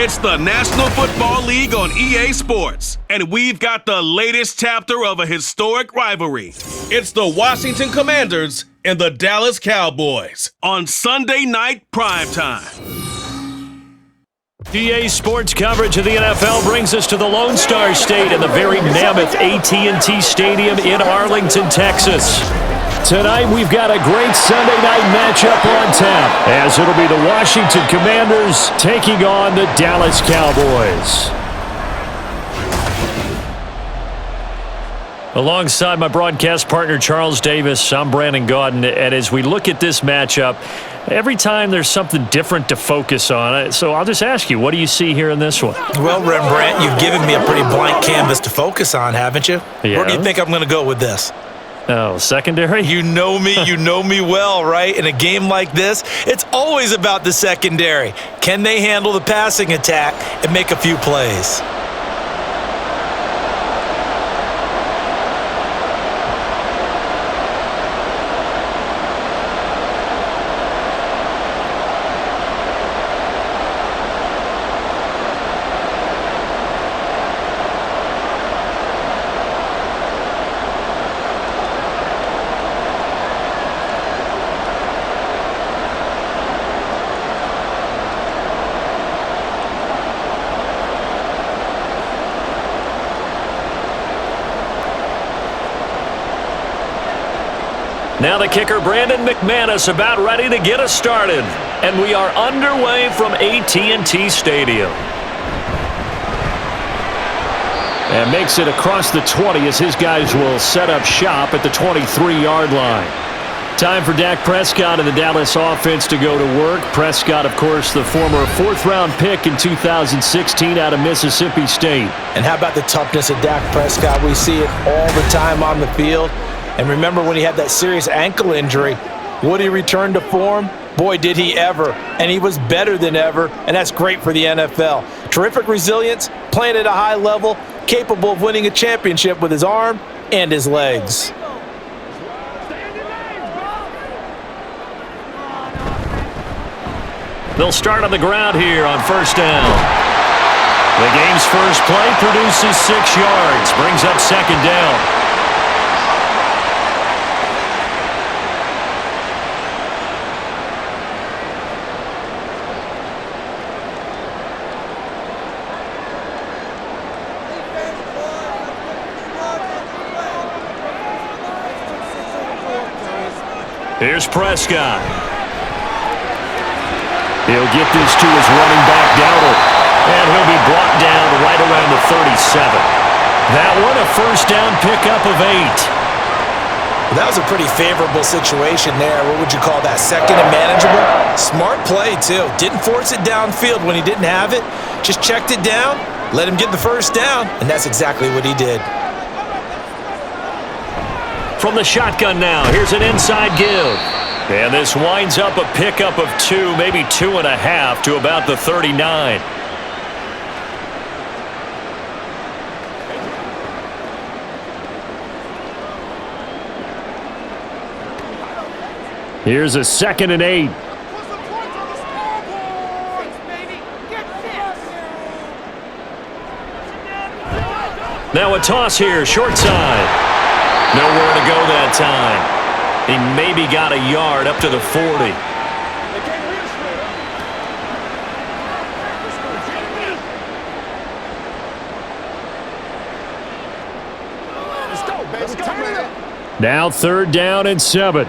It's the National Football League on EA Sports, and we've got the latest chapter of a historic rivalry. It's the Washington Commanders and the Dallas Cowboys on Sunday night primetime. EA Sports coverage of the NFL brings us to the Lone Star State and the very mammoth AT&T Stadium in Arlington, Texas. Tonight, we've got a great Sunday night matchup on tap, as it'll be the Washington Commanders taking on the Dallas Cowboys. Alongside my broadcast partner, Charles Davis, I'm Brandon Gaudin, and as we look at this matchup, every time there's something different to focus on. So I'll just ask you, what do you see here in this one? Well, Rembrandt, you've given me a pretty blank canvas to focus on, haven't you? Yeah. Where do you think I'm going to go with this? Oh, secondary? You know me well, right? In a game like this, it's always about the secondary. Can they handle the passing attack and make a few plays? Now the kicker, Brandon McManus, about ready to get us started. And we are underway from AT&T Stadium. And makes it across the 20 as his guys will set up shop at the 23-yard line. Time for Dak Prescott and the Dallas offense to go to work. Prescott, of course, the former fourth-round pick in 2016 out of Mississippi State. And how about the toughness of Dak Prescott? We see it all the time on the field. And remember when he had that serious ankle injury, would he return to form? Boy, did he ever. And he was better than ever, and that's great for the NFL. Terrific resilience, playing at a high level, capable of winning a championship with his arm and his legs. They'll start on the ground here on first down. The game's first play produces 6 yards, brings up second down. Here's Prescott. He'll get this to his running back, Dowdle. And he'll be brought down right around the 37. That one, a first down pickup of 8. That was a pretty favorable situation there. What would you call that? Second and manageable? Smart play, too. Didn't force it downfield when he didn't have it. Just checked it down, let him get the first down, and that's exactly what he did. From the shotgun now, here's an inside give. And this winds up a pickup of 2, maybe 2.5 to about the 39. Here's a 2nd and 8. Now a toss here, short side. Nowhere to go that time. He maybe got a yard up to the 40. Now 3rd down and 7.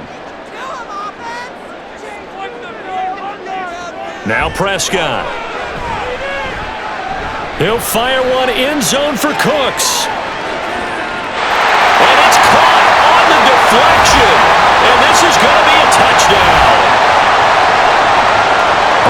Now Prescott. He'll fire one end zone for Cooks. And it's caught on the deflection. And this is going to be a touchdown.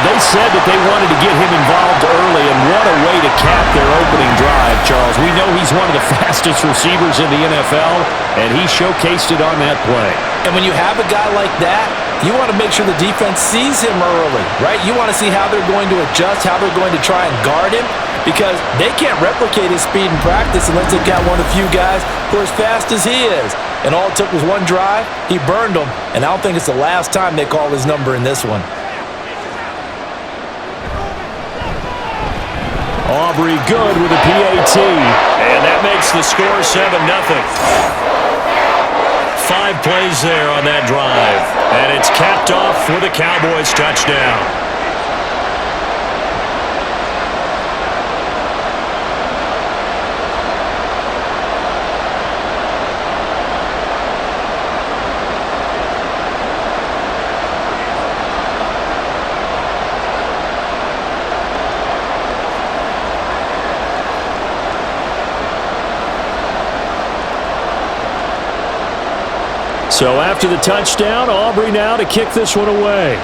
They said that they wanted to get him involved early, and what a way to cap their opening drive, Charles. We know he's one of the fastest receivers in the NFL, and he showcased it on that play. And when you have a guy like that, you want to make sure the defense sees him early, right? You want to see how they're going to adjust, how they're going to try and guard him, because they can't replicate his speed in practice unless they've got one of the few guys who are as fast as he is. And all it took was one drive. He burned them, and I don't think it's the last time they call his number in this one. Aubrey good with a PAT. And that makes the score 7-0. 5 plays there on that drive. And it's capped off with a Cowboys touchdown. So after the touchdown, Aubrey now to kick this one away.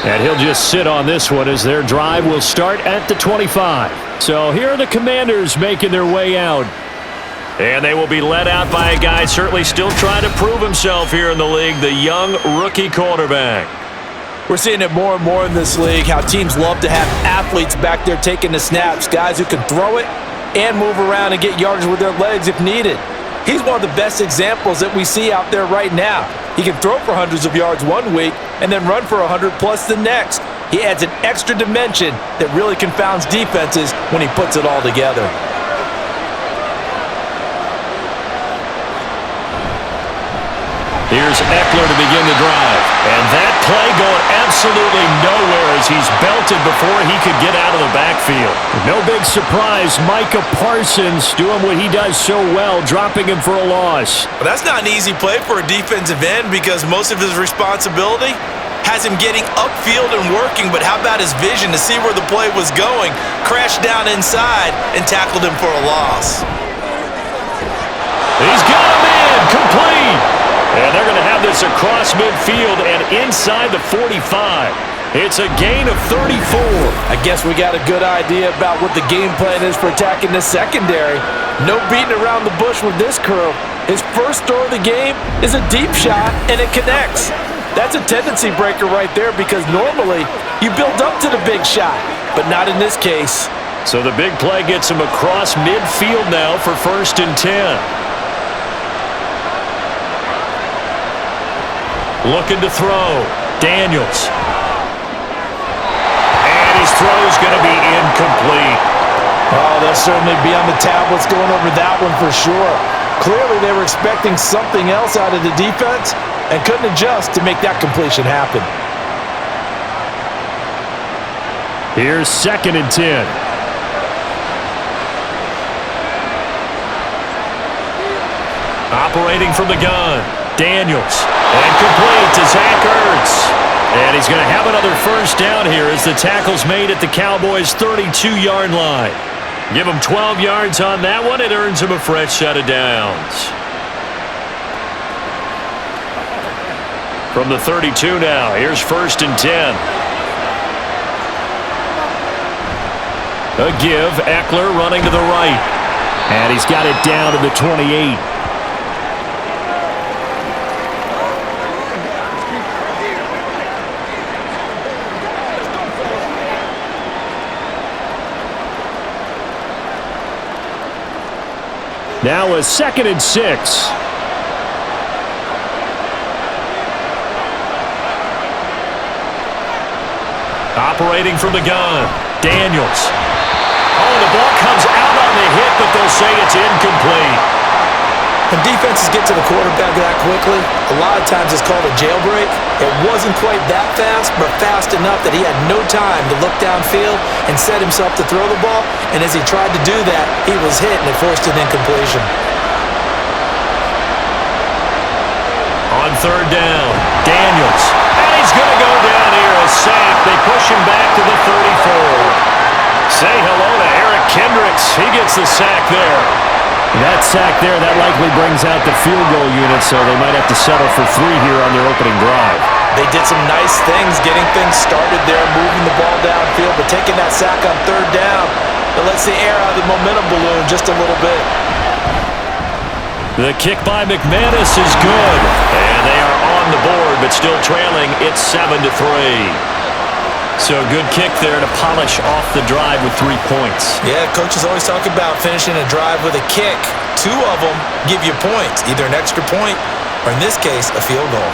And he'll just sit on this one as their drive will start at the 25. So here are the Commanders making their way out. And they will be led out by a guy certainly still trying to prove himself here in the league, the young rookie quarterback. We're seeing it more and more in this league, how teams love to have athletes back there taking the snaps, guys who can throw it and move around and get yardage with their legs if needed. He's one of the best examples that we see out there right now. He can throw for hundreds of yards one week and then run for 100+ the next. He adds an extra dimension that really confounds defenses when he puts it all together. Here's Eckler to begin the drive. And that play going absolutely nowhere as he's belted before he could get out of the backfield. No big surprise, Micah Parsons doing what he does so well, dropping him for a loss. But that's not an easy play for a defensive end because most of his responsibility has him getting upfield and working, but how about his vision to see where the play was going, crashed down inside, and tackled him for a loss. He's got him in, complete. And they're going to have this across midfield and inside the 45. It's a gain of 34. I guess we got a good idea about what the game plan is for attacking this secondary. No beating around the bush with this curl. His first throw of the game is a deep shot, and it connects. That's a tendency breaker right there because normally you build up to the big shot, but not in this case. So the big play gets him across midfield now for 1st and 10. Looking to throw. Daniels. And his throw's going to be incomplete. Oh, they'll certainly be on the tablets going over that one for sure. Clearly they were expecting something else out of the defense and couldn't adjust to make that completion happen. Here's 2nd and 10. Operating from the gun. Daniels. And complete to Zach Ertz. And he's going to have another first down here as the tackle's made at the Cowboys' 32-yard line. Give him 12 yards on that one. It earns him a fresh set of downs. From the 32 now, here's 1st and 10. A give, Eckler running to the right. And he's got it down to the 28. Now a 2nd and 6. Operating from the gun. Daniels. Oh, the ball comes out on the hit, but they'll say it's incomplete. When defenses get to the quarterback that quickly, a lot of times it's called a jailbreak. It wasn't quite that fast, but fast enough that he had no time to look downfield and set himself to throw the ball. And as he tried to do that, he was hit and it forced an incompletion. On 3rd down, Daniels. And he's going to go down here, a sack. They push him back to the 34. Say hello to Eric Kendricks. He gets the sack there. That sack there, that likely brings out the field goal unit, so they might have to settle for 3 here on their opening drive. They did some nice things, getting things started there, moving the ball downfield, but taking that sack on 3rd down, it lets the air out of the momentum balloon just a little bit. The kick by McManus is good, and they are on the board, but still trailing. It's 7-3. So good kick there to polish off the drive with 3 points. Yeah, coaches always talk about finishing a drive with a kick. 2 of them give you points, either an extra point or in this case, a field goal.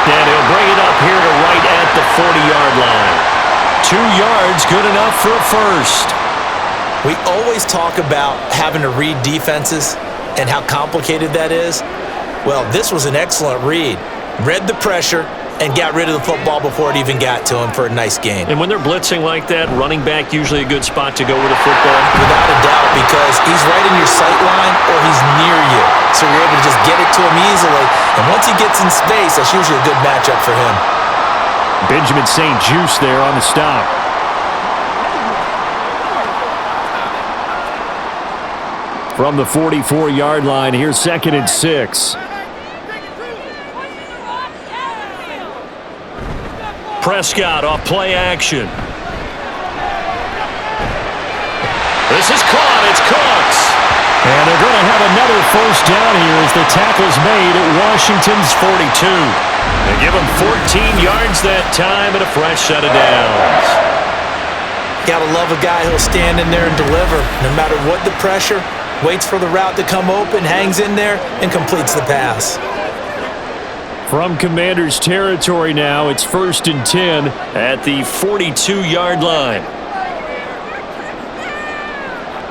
And he'll bring it up here to right at the 40-yard line. 2 yards, good enough for a first. We always talk about having to read defenses and how complicated that is. Well, this was an excellent read. Read the pressure and got rid of the football before it even got to him for a nice gain. And when they're blitzing like that, running back usually a good spot to go with a football? Without a doubt, because he's right in your sight line or he's near you. So you're able to just get it to him easily. And once he gets in space, that's usually a good matchup for him. Benjamin St. Juste there on the stop. From the 44-yard line, here's 2nd and 6. Prescott off play action. This is caught. It's Cooks. And they're going to have another first down here as the tackle's made at Washington's 42. They give him 14 yards that time and a fresh set of downs. Gotta love a guy who'll stand in there and deliver. No matter what the pressure, waits for the route to come open, hangs in there, and completes the pass. From Commanders territory now, it's 1st and 10 at the 42-yard line.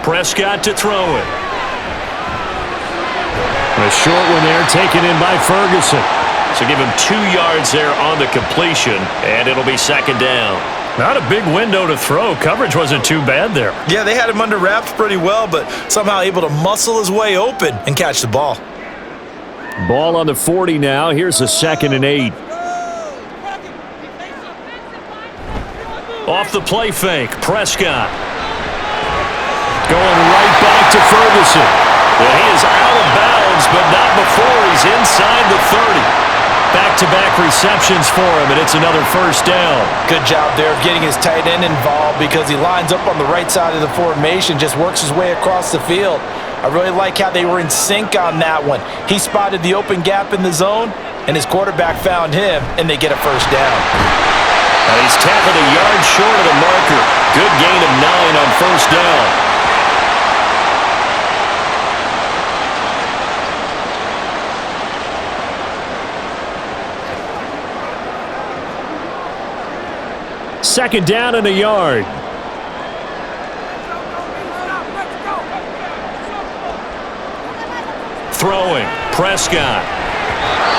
Prescott to throw it. A short one there taken in by Ferguson. So give him 2 yards there on the completion, and it'll be 2nd down. Not a big window to throw. Coverage wasn't too bad there. Yeah, they had him under wraps pretty well, but somehow able to muscle his way open and catch the ball. Ball on the 40 now. Here's a 2nd and 8. Off the play fake, Prescott. Going right back to Ferguson. Well, he is out of bounds, but not before he's inside the 30. Back-to-back receptions for him, and it's another first down. Good job there of getting his tight end involved because he lines up on the right side of the formation, just works his way across the field. I really like how they were in sync on that one. He spotted the open gap in the zone, and his quarterback found him, and they get a first down. He's tackled a yard short of the marker. Good gain of 9 on first down. Second down and a yard. Throwing, Prescott.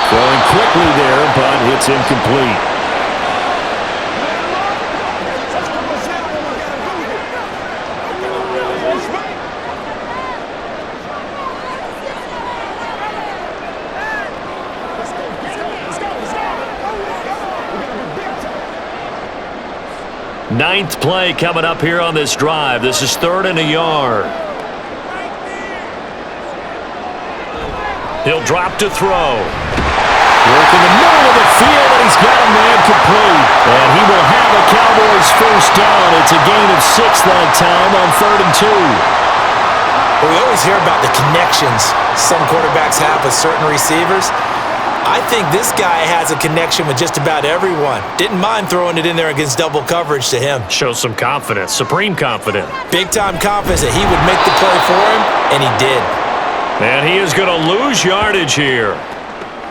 Throwing quickly there, but it's incomplete. Ninth play coming up here on this drive. This is 3rd and a yard. He'll drop to throw. Work in the middle of the field, and he's got a man complete. And he will have a Cowboys first down. It's a gain of 6 that time on 3rd and 2. Well, we always hear about the connections some quarterbacks have with certain receivers. I think this guy has a connection with just about everyone. Didn't mind throwing it in there against double coverage to him. Shows some confidence, supreme confidence. Big-time confidence that he would make the play for him, and he did. And he is going to lose yardage here.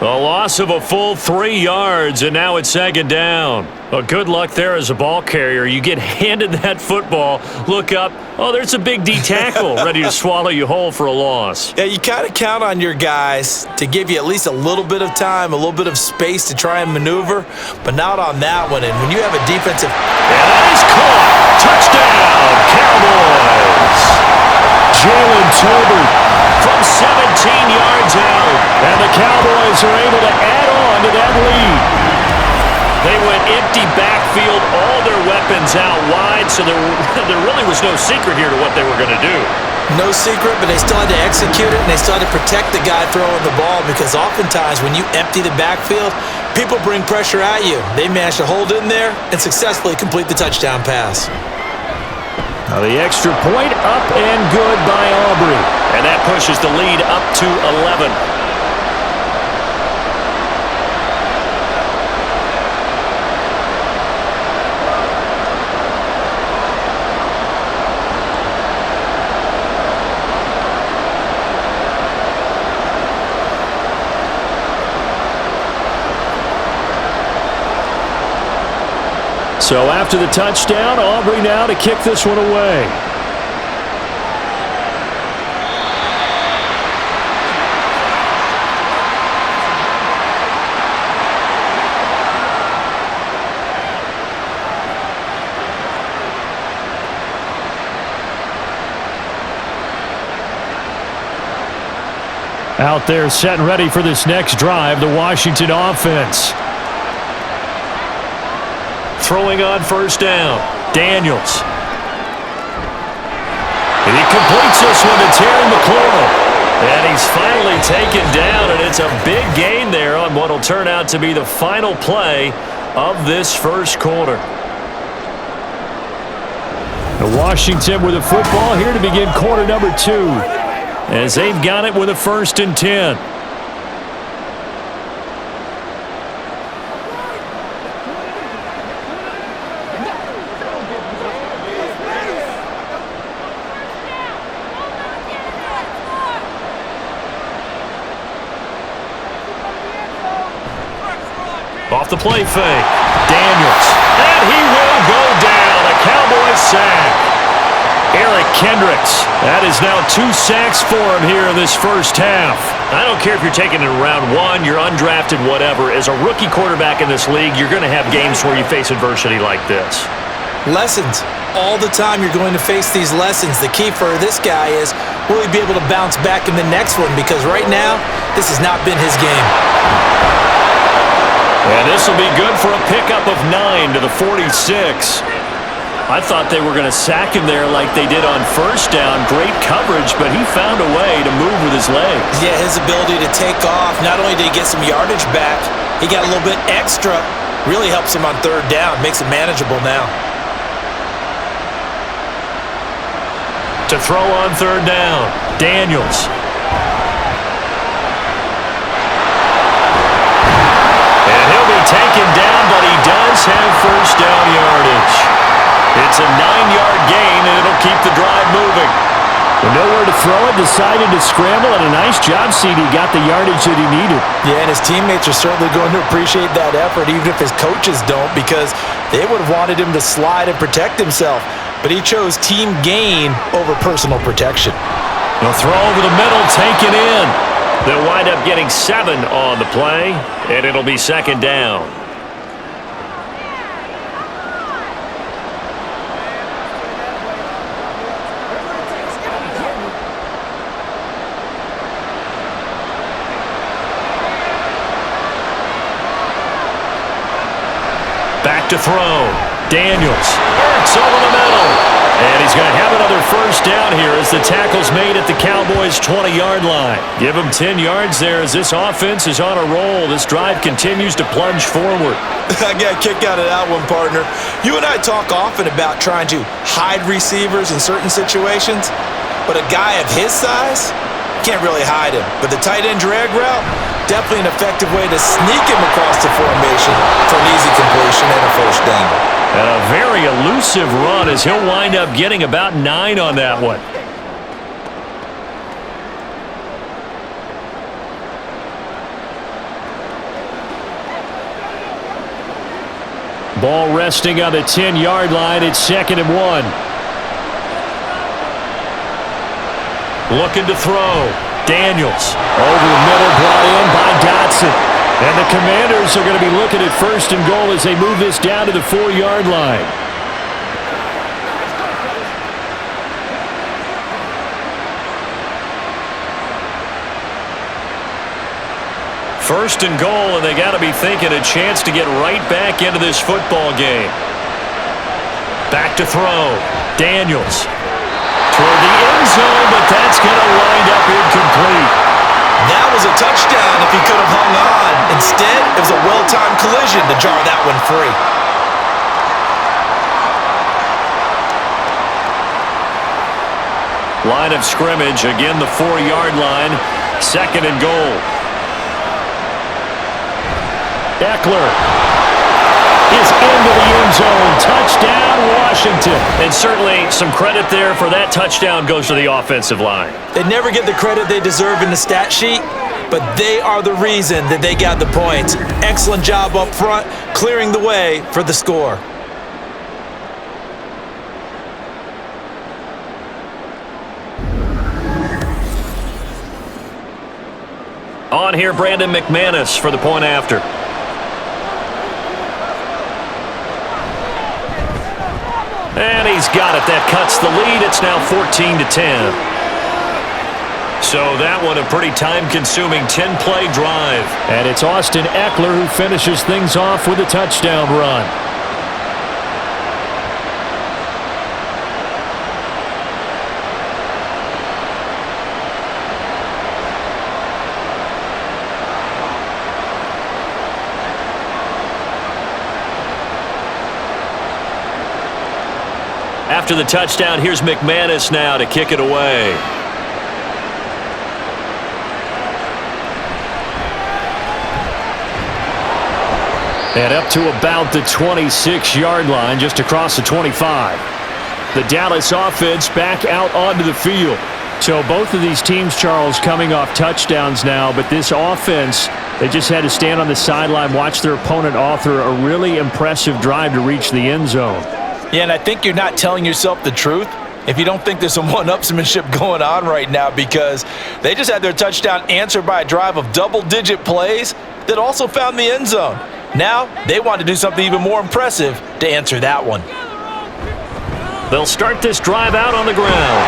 A loss of a full 3 yards, and now it's 2nd down. Well, good luck there as a ball carrier. You get handed that football, look up, oh, there's a big D tackle ready to swallow you whole for a loss. Yeah, you kind of count on your guys to give you at least a little bit of time, a little bit of space to try and maneuver, but not on that one. And when you have a defensive... And that is caught. Touchdown, Cowboys. Jalen Tolbert from 17 yards out. And the Cowboys are able to add on to that lead. They went empty backfield, all their weapons out wide, so there really was no secret here to what they were going to do. No secret, but they still had to execute it, and they still had to protect the guy throwing the ball because oftentimes when you empty the backfield, people bring pressure at you. They managed to hold in there and successfully complete the touchdown pass. Now the extra point up and good by Aubrey. And that pushes the lead up to 11. to the touchdown. Aubrey now to kick this one away. Out there set and ready for this next drive, the Washington offense. Throwing on first down, Daniels. And he completes this one to Terry McLaurin. And he's finally taken down, and it's a big gain there on what will turn out to be the final play of this first quarter. And Washington with the football here to begin quarter number 2. As they've got it with a 1st and 10. Off the play fake, Daniels. And he will go down. A Cowboys sack. Eric Kendricks. That is now 2 sacks for him here in this first half. I don't care if you're taking it in round 1, you're undrafted, whatever. As a rookie quarterback in this league, you're going to have games where you face adversity like this. Lessons. All the time you're going to face these lessons. The key for this guy is, will he be able to bounce back in the next one? Because right now, this has not been his game. And this will be good for a pickup of 9 to the 46. I thought they were going to sack him there like they did on first down. Great coverage, but he found a way to move with his legs. Yeah, his ability to take off. Not only did he get some yardage back, he got a little bit extra. Really helps him on 3rd down. Makes it manageable now. To throw on 3rd down, Daniels. And he'll be taken down, but he does have first down yardage. It's a 9-yard gain, and it'll keep the drive moving. With nowhere to throw it, decided to scramble, and a nice job, CD. Got the yardage that he needed. Yeah, and his teammates are certainly going to appreciate that effort, even if his coaches don't, because they would have wanted him to slide and protect himself. But he chose team gain over personal protection. They'll throw over the middle, taken in. They'll wind up getting 7 on the play, and it'll be 2nd down. Back to throw. Daniels. It's over the middle. And he's going to have another first down here as the tackle's made at the Cowboys' 20-yard line. Give him 10 yards there as this offense is on a roll. This drive continues to plunge forward. I got a kick out of that one, partner. You and I talk often about trying to hide receivers in certain situations, but a guy of his size can't really hide him. But the tight end drag route, definitely an effective way to sneak him across the formation for an easy completion and a first down. And a very elusive run as he'll wind up getting about 9 on that one. Ball resting on the 10-yard line. It's 2nd and 1. Looking to throw. Daniels. Over the middle, brought in by Dotson. And the Commanders are going to be looking at 1st and goal as they move this down to the 4-yard line. First and goal, and they got to be thinking a chance to get right back into this football game. Back to throw. Daniels. Toward the end zone, but that's going to wind up incomplete. That was a touchdown if he could have hung on. Instead, it was a well-timed collision to jar that one free. Line of scrimmage, again the 4-yard line. 2nd and goal. Eckler is into the end zone. Touchdown, Washington. And certainly some credit there for that touchdown goes to the offensive line. They never get the credit they deserve in the stat sheet, but they are the reason that they got the points. Excellent job up front, clearing the way for the score. On here, Brandon McManus for the point after. And he's got it. That cuts the lead. It's now 14-10. So that one a pretty time-consuming 10-play drive. And it's Austin Eckler who finishes things off with a touchdown run. After the touchdown, here's McManus now to kick it away. And up to about the 26-yard line, just across the 25. The Dallas offense back out onto the field. So both of these teams, Charles, coming off touchdowns now, but this offense, they just had to stand on the sideline, watch their opponent author a really impressive drive to reach the end zone. Yeah, and I think you're not telling yourself the truth if you don't think there's some one-upsmanship going on right now, because they just had their touchdown answered by a drive of double-digit plays that also found the end zone. Now, they want to do something even more impressive to answer that one. They'll start this drive out on the ground.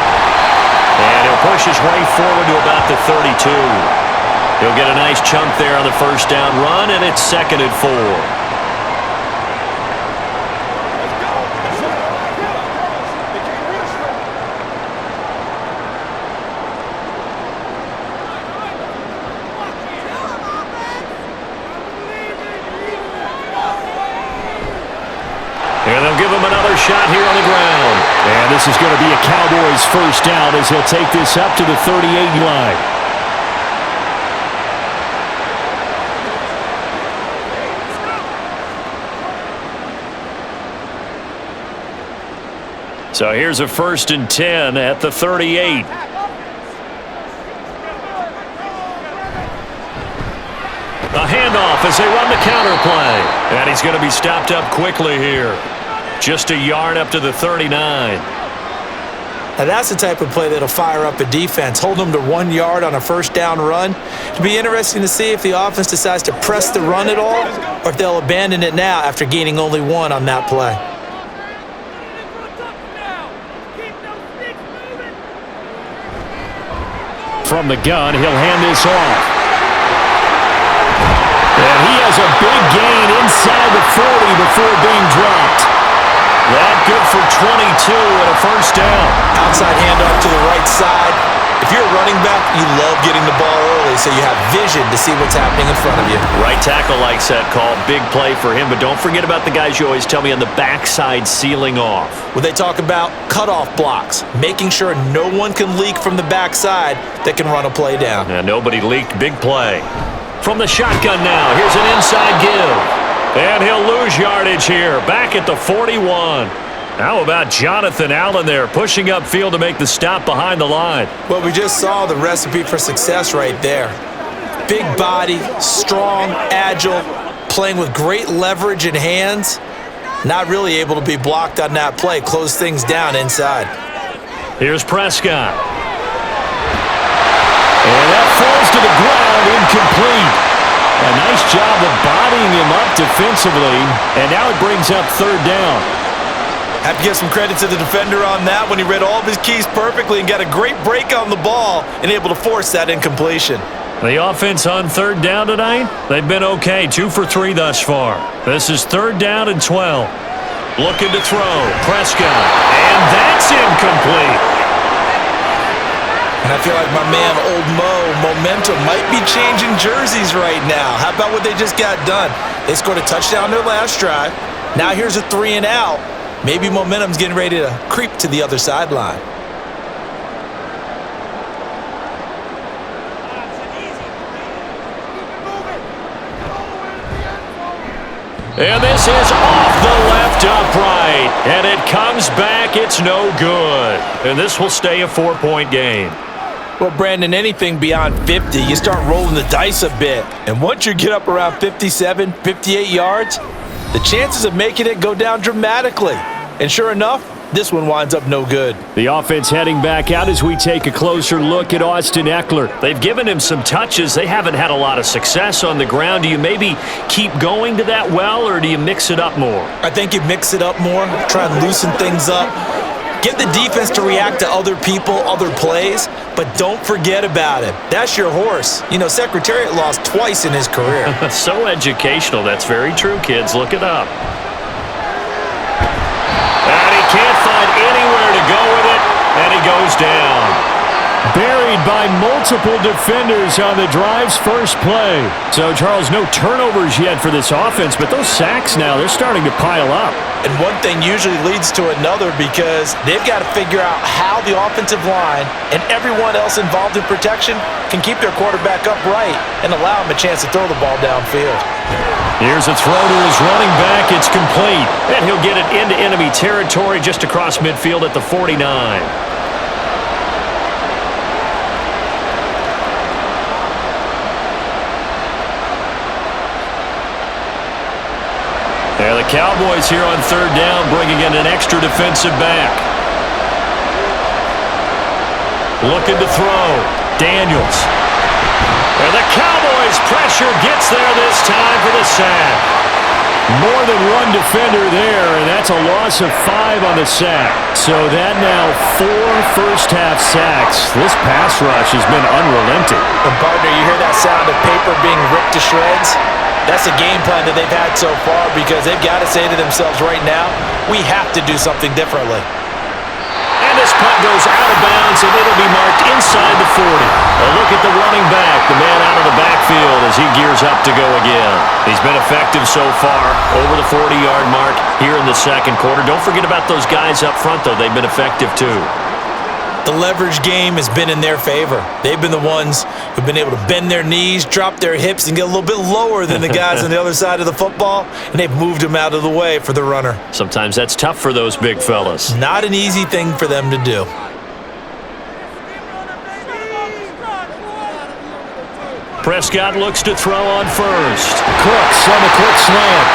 And he'll push his way forward to about the 32. He'll get a nice chunk there on the first down run, and it's 2nd and 4. Shot here on the ground. And this is going to be a Cowboys first down as he'll take this up to the 38 line. So here's a 1st and 10 at the 38. A handoff as they run the counter play. And he's going to be stopped up quickly here. Just a yard up to the 39. Now that's the type of play that'll fire up a defense. Hold them to 1 yard on a first down run. It'll be interesting to see if the offense decides to press the run at all, or if they'll abandon it now after gaining only 1 on that play. From the gun, he'll hand this off. And he has a big gain inside the 40 before being dropped. That good for 22 and a first down. Outside handoff to the right side. If you're a running back, you love getting the ball early so you have vision to see what's happening in front of you. Right tackle likes that call. Big play for him, but don't forget about the guys you always tell me on the backside sealing off. Well, they talk about cutoff blocks, making sure no one can leak from the backside that can run a play down. And nobody leaked. Big play. From the shotgun now, here's an inside give. And he'll lose yardage here, back at the 41. How about Jonathan Allen there, pushing upfield to make the stop behind the line? Well, we just saw the recipe for success right there. Big body, strong, agile, playing with great leverage in hands. Not really able to be blocked on that play, close things down inside. Here's Prescott. And that falls to the ground, incomplete. A nice job of bodying him up defensively, and now it brings up 3rd down. Have to give some credit to the defender on that when he read all of his keys perfectly and got a great break on the ball and able to force that incompletion. The offense on 3rd down tonight, they've been okay, 2 for 3 thus far. This is 3rd down and 12. Looking to throw, Prescott, and that's incomplete. And I feel like my man, Old Mo, momentum might be changing jerseys right now. How about what they just got done? They scored a touchdown their last drive. Now here's a 3 and out. Maybe momentum's getting ready to creep to the other sideline. And this is off the left upright. And it comes back. It's no good. And this will stay a 4-point game. Well, Brandon, anything beyond 50, you start rolling the dice a bit. And once you get up around 57, 58 yards, the chances of making it go down dramatically. And sure enough, This one winds up no good. The offense heading back out as we take a closer look at Austin Eckler. They've given him some touches. They haven't had a lot of success on the ground. Do you maybe keep going to that well, or do you mix it up more? I think you mix it up more, try and loosen things up. Get the defense to react to other people, other plays, but don't forget about it. That's your horse. You know, Secretariat lost twice in his career. So educational. That's very true, kids. Look it up. And he can't find anywhere to go with it, and he goes down. Buried by multiple defenders on the drive's first play. So, Charles, no turnovers yet for this offense, but those sacks now, they're starting to pile up. And one thing usually leads to another because they've got to figure out how the offensive line and everyone else involved in protection can keep their quarterback upright and allow him a chance to throw the ball downfield. Here's a throw to his running back. It's complete. And he'll get it into enemy territory just across midfield at the 49. Yeah, the Cowboys here on third down, bringing in an extra defensive back. Looking to throw. Daniels. And the Cowboys pressure gets there this time for the sack. More than one defender there, and that's a loss of 5 on the sack. So that now 4 first-half sacks. This pass rush has been unrelenting. And partner, you hear that sound of paper being ripped to shreds? That's the game plan that they've had so far because they've got to say to themselves right now, we have to do something differently. And this punt goes out of bounds, and it'll be marked inside the 40. A look at the running back, the man out of the backfield as he gears up to go again. He's been effective so far, over the 40-yard mark here in the second quarter. Don't forget about those guys up front, though. They've been effective, too. The leverage game has been in their favor. They've been the ones who've been able to bend their knees, drop their hips, and get a little bit lower than the guys on the other side of the football, and they've moved them out of the way for the runner. Sometimes that's tough for those big fellas. Not an easy thing for them to do. Prescott looks to throw on first. Cooks on the quick slant.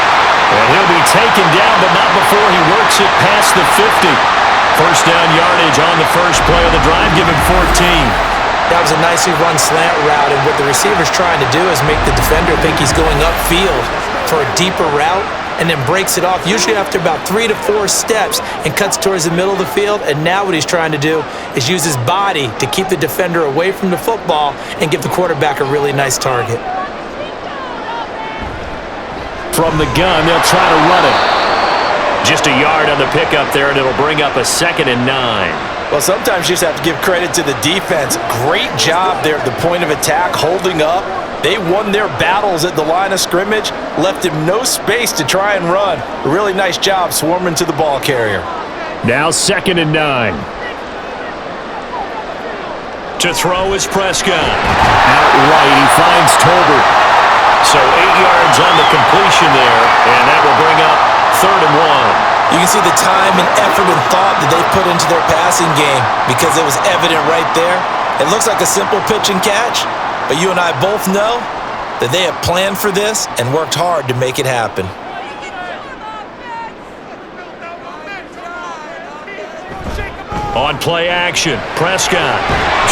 And he'll be taken down, but not before he works it past the 50. First down yardage on the first play of the drive, give him 14. That was a nicely run slant route, and what the receiver's trying to do is make the defender think he's going upfield for a deeper route and then breaks it off, usually after about 3 to 4 steps, and cuts towards the middle of the field. And now what he's trying to do is use his body to keep the defender away from the football and give the quarterback a really nice target. From the gun, they'll try to run it. Just a yard on the pickup there, and it'll bring up a 2nd and 9. Well, sometimes you just have to give credit to the defense. Great job there at the point of attack, holding up. They won their battles at the line of scrimmage, left him no space to try and run. A really nice job swarming to the ball carrier. Now 2nd and 9. To throw is Prescott. Out right, he finds Tolbert. So 8 yards on the completion there, and that will bring up 3rd and 1. You can see the time and effort and thought that they put into their passing game because it was evident right there. It looks like a simple pitch and catch, but you and I both know that they have planned for this and worked hard to make it happen. On play action, Prescott.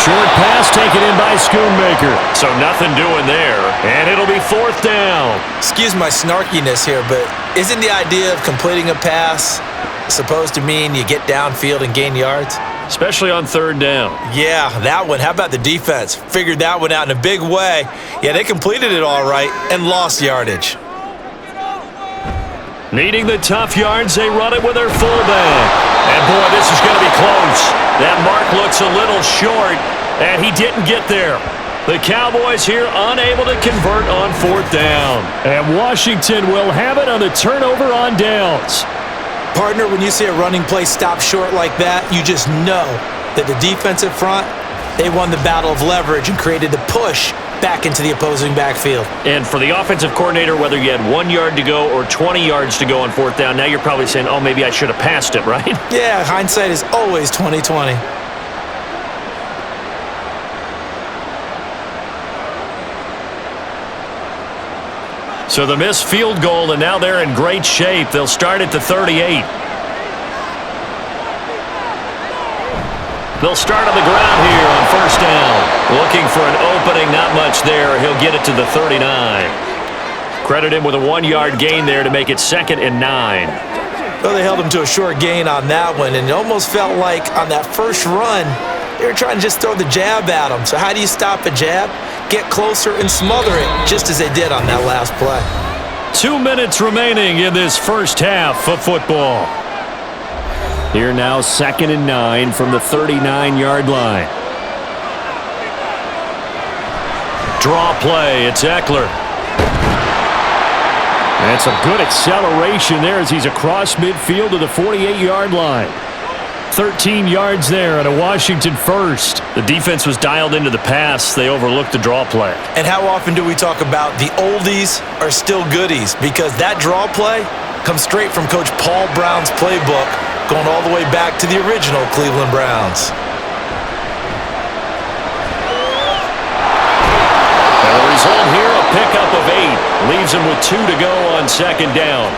Short pass taken in by Schoonmaker. So nothing doing there, and it'll be 4th down. Excuse my snarkiness here, but isn't the idea of completing a pass supposed to mean you get downfield and gain yards? Especially on 3rd down. Yeah, that one. How about the defense? Figured that one out in a big way. Yeah, they completed it all right and lost yardage. Needing the tough yards, they run it with their fullback. And boy, this is going to be close. That mark looks a little short, and he didn't get there. The Cowboys here unable to convert on 4th down. And Washington will have it on the turnover on downs. Partner, when you see a running play stop short like that, you just know that the defensive front, they won the battle of leverage and created the push back into the opposing backfield. And for the offensive coordinator, whether you had 1 yard to go or 20 yards to go on 4th down, now you're probably saying, oh, maybe I should have passed it, right? Yeah, hindsight is always 20/20. So the missed field goal, and now they're in great shape. They'll start at the 38. They'll start on the ground here on first down. Looking for an opening, not much there. He'll get it to the 39. Credit him with a 1-yard gain there to make it 2nd and 9. Well, they held him to a short gain on that one, and it almost felt like on that first run, they were trying to just throw the jab at him. So how do you stop a jab? Get closer and smother it, just as they did on that last play. 2 minutes remaining in this first half of football. Here now, 2nd and 9 from the 39-yard line. Draw play, it's Eckler. And some good acceleration there as he's across midfield to the 48-yard line. 13 yards there on a Washington first. The defense was dialed into the pass. They overlooked the draw play. And how often do we talk about the oldies are still goodies? Because that draw play comes straight from Coach Paul Brown's playbook, going all the way back to the original Cleveland Browns. And the result here, a pickup of 8. Leaves him with 2 to go on 2nd down.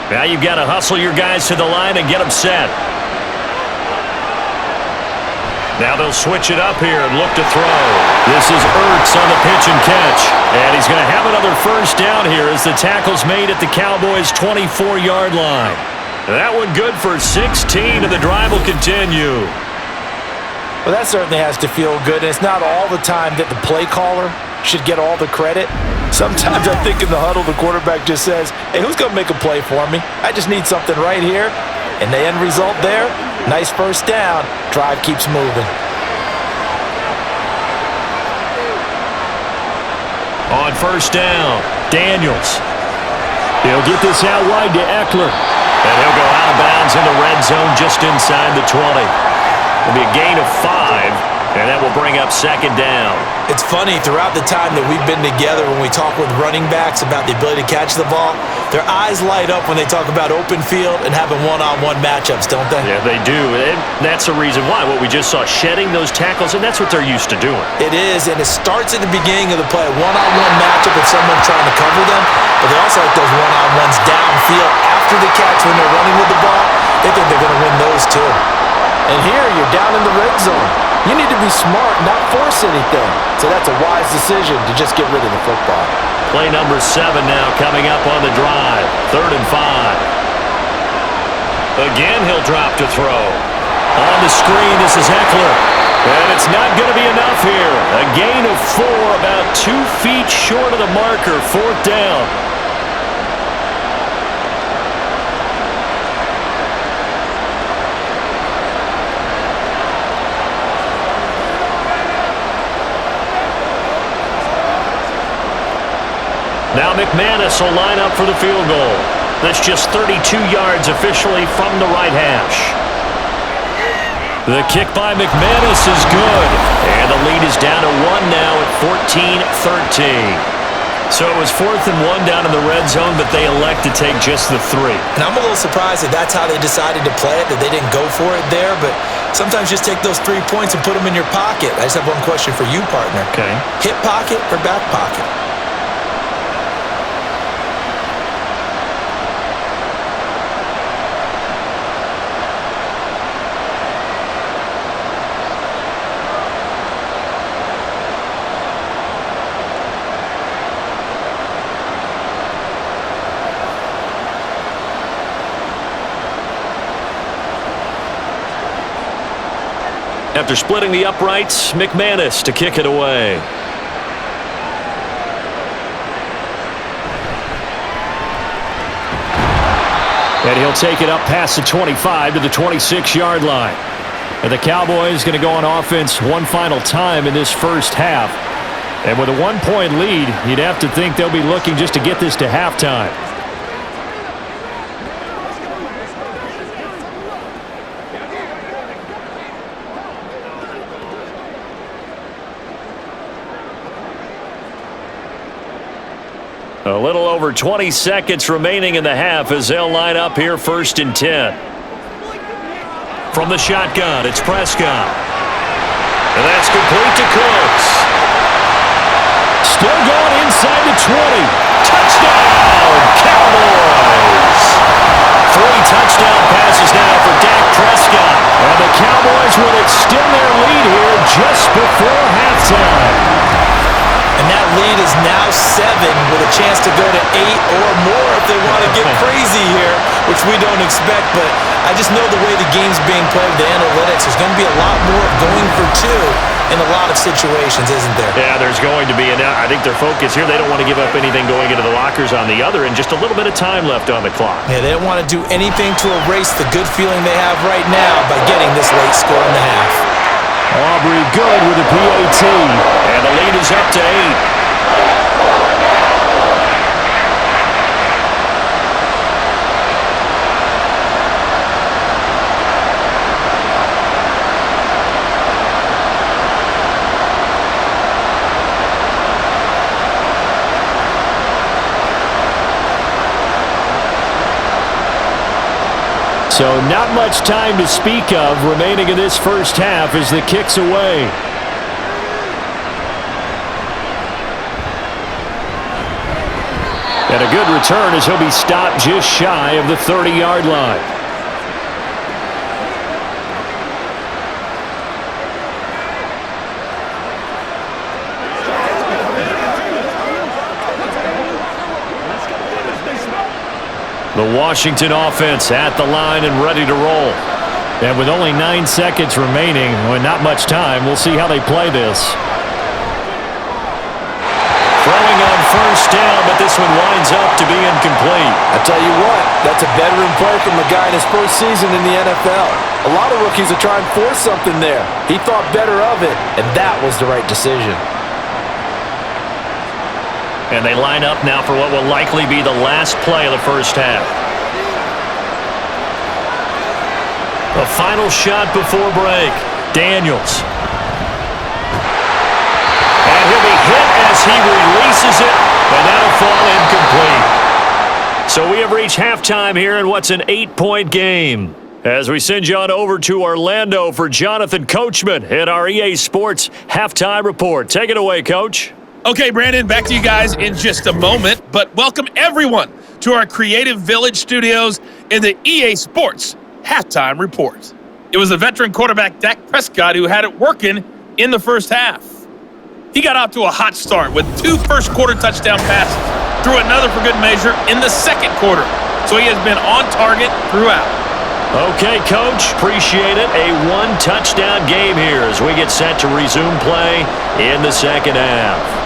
Now you've got to hustle your guys to the line and get them set. Now they'll switch it up here and look to throw. This is Ertz on the pitch and catch. And he's going to have another first down here as the tackle's made at the Cowboys' 24-yard line. That one good for 16, and the drive will continue. Well, that certainly has to feel good. And it's not all the time that the play caller should get all the credit. Sometimes I think in the huddle, the quarterback just says, hey, who's going to make a play for me? I just need something right here. And the end result there, nice first down. Drive keeps moving. On first down, Daniels. He'll get this out wide to Eckler. And he'll go out of bounds in the red zone just inside the 20. It'll be a gain of 5. And that will bring up 2nd down. It's funny, throughout the time that we've been together, when we talk with running backs about the ability to catch the ball, their eyes light up when they talk about open field and having one-on-one matchups, don't they? Yeah, they do. And that's the reason why. What we just saw, shedding those tackles, and that's what they're used to doing. It is, and it starts at the beginning of the play. One-on-one matchup with someone trying to cover them, but they also like those one-on-ones downfield after the catch when they're running with the ball. They think they're going to win those too. And here, you're down in the red zone. You need to be smart, not force anything. So that's a wise decision to just get rid of the football. Play number 7 now coming up on the drive. 3rd and 5. Again, he'll drop to throw. On the screen, this is Eckler. And it's not going to be enough here. A gain of 4, about 2 feet short of the marker. 4th down. Now McManus will line up for the field goal. That's just 32 yards officially from the right hash. The kick by McManus is good. And the lead is down to 1 now at 14-13. So it was 4th and 1 down in the red zone, but they elect to take just the 3. And I'm a little surprised that that's how they decided to play it, that they didn't go for it there. But sometimes just take those 3 points and put them in your pocket. I just have one question for you, partner. Okay. Hip pocket or back pocket? After splitting the uprights, McManus to kick it away. And he'll take it up past the 25 to the 26-yard line. And the Cowboys going to go on offense one final time in this first half. And with a 1-point lead, you'd have to think they'll be looking just to get this to halftime. A little over 20 seconds remaining in the half as they'll line up here 1st and 10. From the shotgun, it's Prescott. And that's complete to Cooks. extend their lead here just before halftime. And that lead is now 7 with a chance to go to 8 or more if they want to get crazy here, which we don't expect. But I just know the way the game's being played with the analytics, there's going to be a lot more of going for 2 in a lot of situations, isn't there? Yeah, there's going to be. And I think their focus here, they don't want to give up anything going into the lockers on the other, and just a little bit of time left on the clock. Yeah, they don't want to do anything to erase the good feeling they have right now by getting this late score in the half. Aubrey good with a PAT, and the lead is up to 8. So not much time to speak of remaining in this first half as the kick's away. And a good return as he'll be stopped just shy of the 30-yard line. The Washington offense at the line and ready to roll. And with only 9 seconds remaining, with not much time, we'll see how they play this. Throwing on first down, but this one winds up to be incomplete. I tell you what, that's a veteran play from a guy in his first season in the NFL. A lot of rookies are trying to force something there. He thought better of it, and that was the right decision. And they line up now for what will likely be the last play of the first half. The final shot before break. Daniels. And he'll be hit as he releases it, and that'll fall incomplete. So we have reached halftime here in what's an 8-point game. As we send you on over to Orlando for Jonathan Coachman at our EA Sports Halftime Report. Take it away, Coach. Okay, Brandon, back to you guys in just a moment, but welcome everyone to our Creative Village studios in the EA Sports Halftime Report. It was the veteran quarterback Dak Prescott who had it working in the first half. He got out to a hot start with 2 first-quarter touchdown passes, threw another for good measure in the second quarter, so he has been on target throughout. Okay, Coach, appreciate it. A 1-touchdown game here as we get set to resume play in the second half.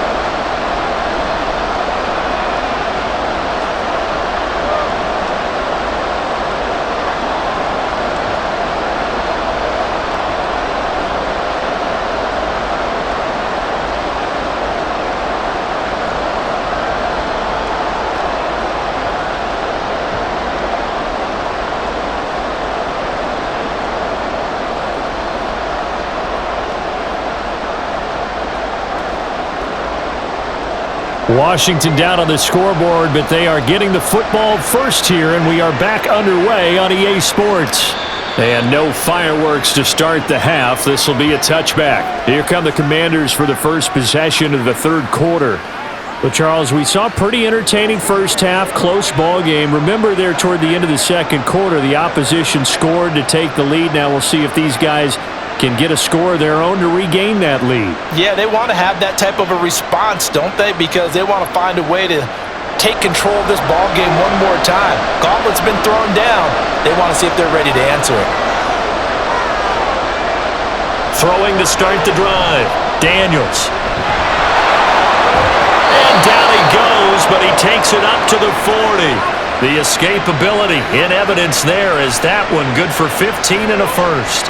Washington down on the scoreboard, but they are getting the football first here, and we are back underway on EA Sports. And no fireworks to start the half. This will be a touchback. Here come the Commanders for the first possession of the third quarter. But, Charles, we saw a pretty entertaining first half, close ball game. Remember there toward the end of the second quarter, the opposition scored to take the lead. Now we'll see if these guys can get a score of their own to regain that lead. Yeah, they want to have that type of a response, don't they? Because they want to find a way to take control of this ball game one more time. Gauntlet's been thrown down. They want to see if they're ready to answer it. Throwing to start the drive. Daniels. And down he goes, but he takes it up to the 40. The escapability in evidence there is that one good for 15 and a first.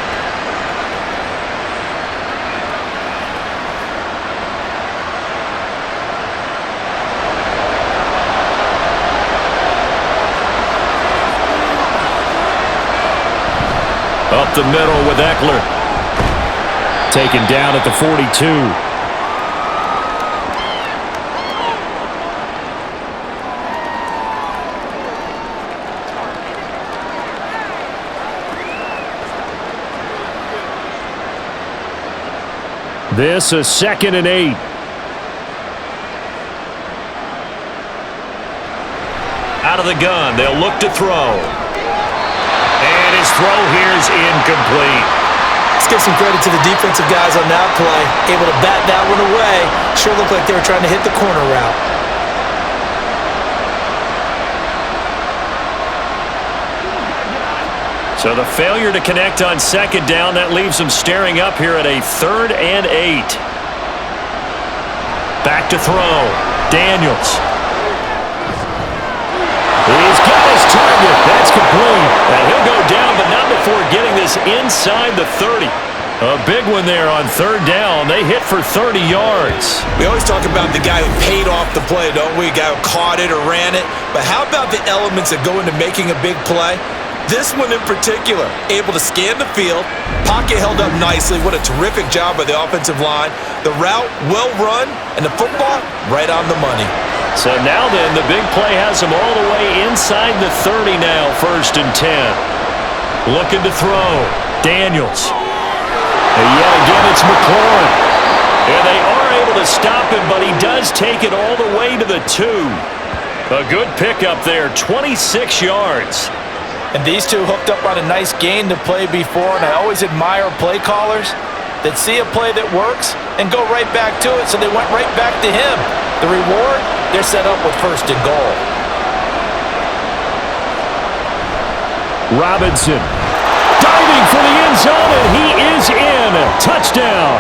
Up the middle with Eckler. Taken down at the 42. This is 2nd and 8. Out of the gun, they'll look to throw. And his throw here is incomplete. It's give some credit to the defensive guys on that play. Able to bat that one away. Sure looked like they were trying to hit the corner route. So the failure to connect on second down, that leaves them staring up here at a 3rd and 8. Back to throw. Daniels. He's got his target. That's complete. And he'll go down, but not before getting this inside the 30. A big one there on 3rd down. They hit for 30 yards. We always talk about the guy who paid off the play, don't we? A guy who caught it or ran it. But how about the elements that go into making a big play? This one in particular, able to scan the field, pocket held up nicely. What a terrific job by the offensive line. The route, well run, and the football, right on the money. So now then, the big play has them all the way inside the 30 now, 1st and 10. Looking to throw. Daniels. And yet again, it's McLaurin. And they are able to stop him, but he does take it all the way to the 2. A good pickup there, 26 yards. And these two hooked up on a nice gain to play before, and I always admire play callers that see a play that works and go right back to it, so they went right back to him. The reward, they're set up with 1st and goal. Robinson diving for the end zone, and he is in. Touchdown.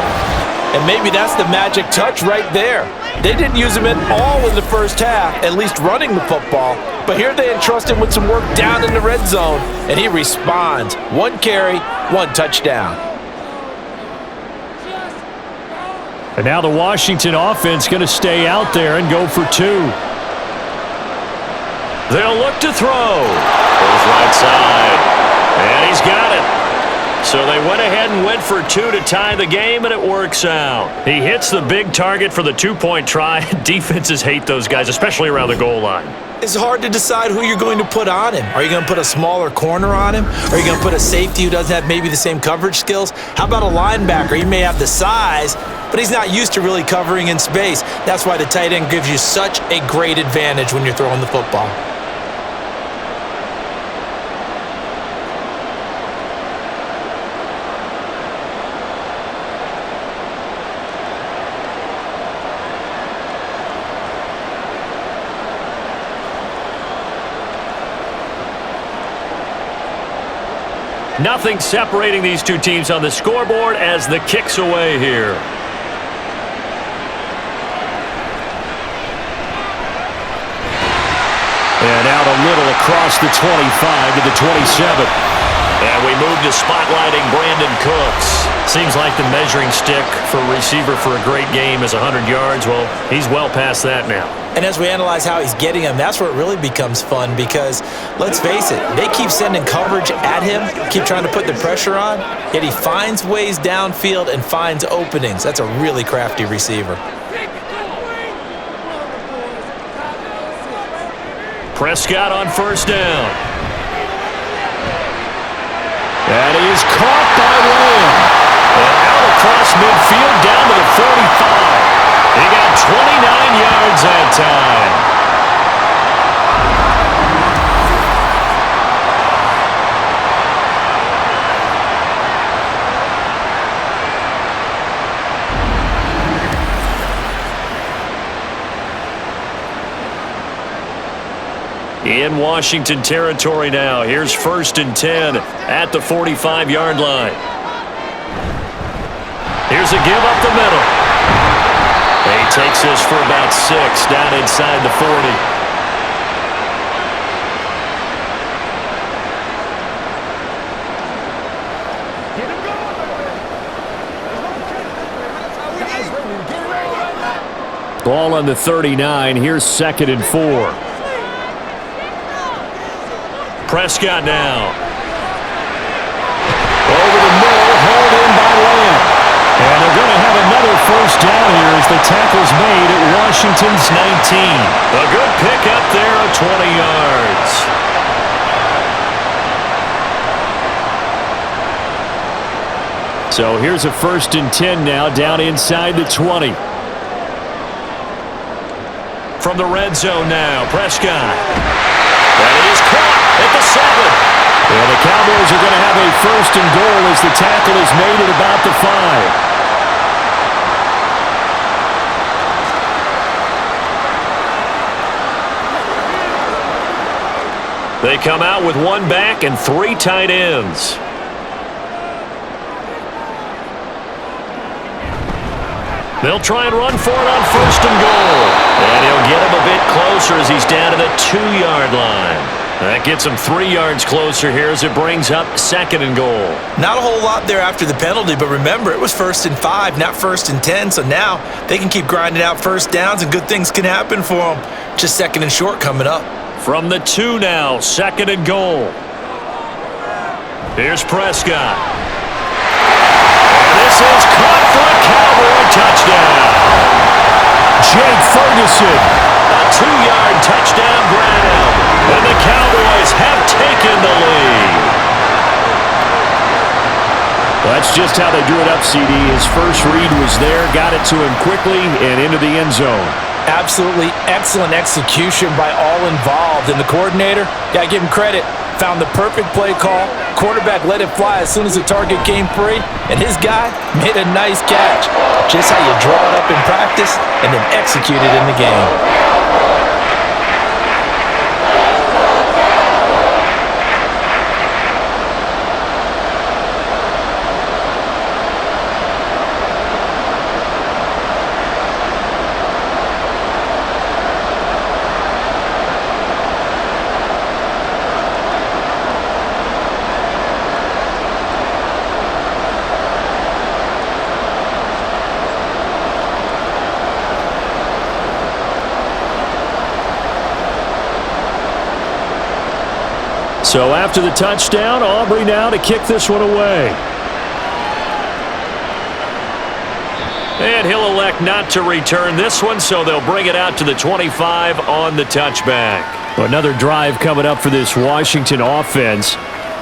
And maybe that's the magic touch right there. They didn't use him at all in the first half, at least running the football. But here they entrust him with some work down in the red zone, and he responds. 1 carry, 1 touchdown. And now the Washington offense going to stay out there and go for 2. They'll look to throw. Goes right side. And he's got it. So they went ahead and went for 2 to tie the game, and it works out. He hits the big target for the 2-point try. Defenses hate those guys, especially around the goal line. It's hard to decide who you're going to put on him. Are you going to put a smaller corner on him? Are you going to put a safety who doesn't have maybe the same coverage skills? How about a linebacker? He may have the size, but he's not used to really covering in space. That's why the tight end gives you such a great advantage when you're throwing the football. Nothing separating these two teams on the scoreboard as the kick's away here. And out a little across the 25 to the 27. And we move to spotlighting Brandon Cooks. Seems like the measuring stick for a receiver for a great game is 100 yards. Well, he's well past that now. And as we analyze how he's getting them, that's where it really becomes fun because, let's face it, they keep sending coverage at him, keep trying to put the pressure on, yet he finds ways downfield and finds openings. That's a really crafty receiver. Prescott on 1st down. And he is caught by Lamb. And out across midfield down to the 45. He got 29 yards that time. In Washington territory now. Here's 1st and 10 at the 45-yard line. Here's a give up the middle. He takes this for about 6 down inside the 40. Ball on the 39. Here's 2nd and 4. Prescott now. Over the middle, held in by Lamb. And they're going to have another 1st down here as the tackle's made at Washington's 19. A good pickup there of 20 yards. So here's a 1st and 10 now down inside the 20. From the red zone now, Prescott. And he is caught at the 7. And the Cowboys are going to have a first and goal as the tackle is made at about the 5. They come out with one back and 3 tight ends. They'll try and run for it on first and goal. And he'll get him a bit closer as he's down to the 2-yard line. That gets him 3 yards closer here as it brings up second and goal. Not a whole lot there after the penalty, but remember, it was 1st and 5, not 1st and 10, so now they can keep grinding out first downs and good things can happen for them. Just 2nd and short coming up. From the 2 now, 2nd and goal. Here's Prescott. And this is caught for a Cowboy touchdown. Jake Ferguson. A 2-yard touchdown grab. And the Cowboys have taken the lead. Well, that's just how they drew it up, CD. His first read was there, got it to him quickly, and into the end zone. Absolutely excellent execution by all involved. And the coordinator, got to give him credit, found the perfect play call. Quarterback let it fly as soon as the target came free, and his guy made a nice catch. Just how you draw it up in practice and then execute it in the game. So after the touchdown, Aubrey now to kick this one away. And he'll elect not to return this one, so they'll bring it out to the 25 on the touchback. Another drive coming up for this Washington offense.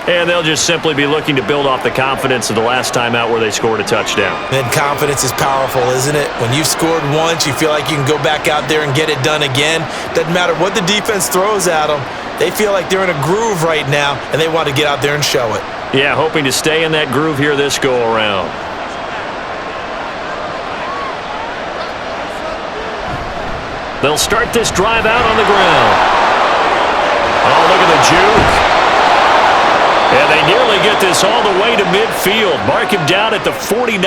And they'll just simply be looking to build off the confidence of the last time out where they scored a touchdown. And confidence is powerful, isn't it? When you've scored once, you feel like you can go back out there and get it done again. Doesn't matter what the defense throws at them. They feel like they're in a groove right now, and they want to get out there and show it. Yeah, hoping to stay in that groove here this go-around. They'll start this drive out on the ground. Oh, look at the juke. And they nearly get this all the way to midfield. Mark him down at the 49.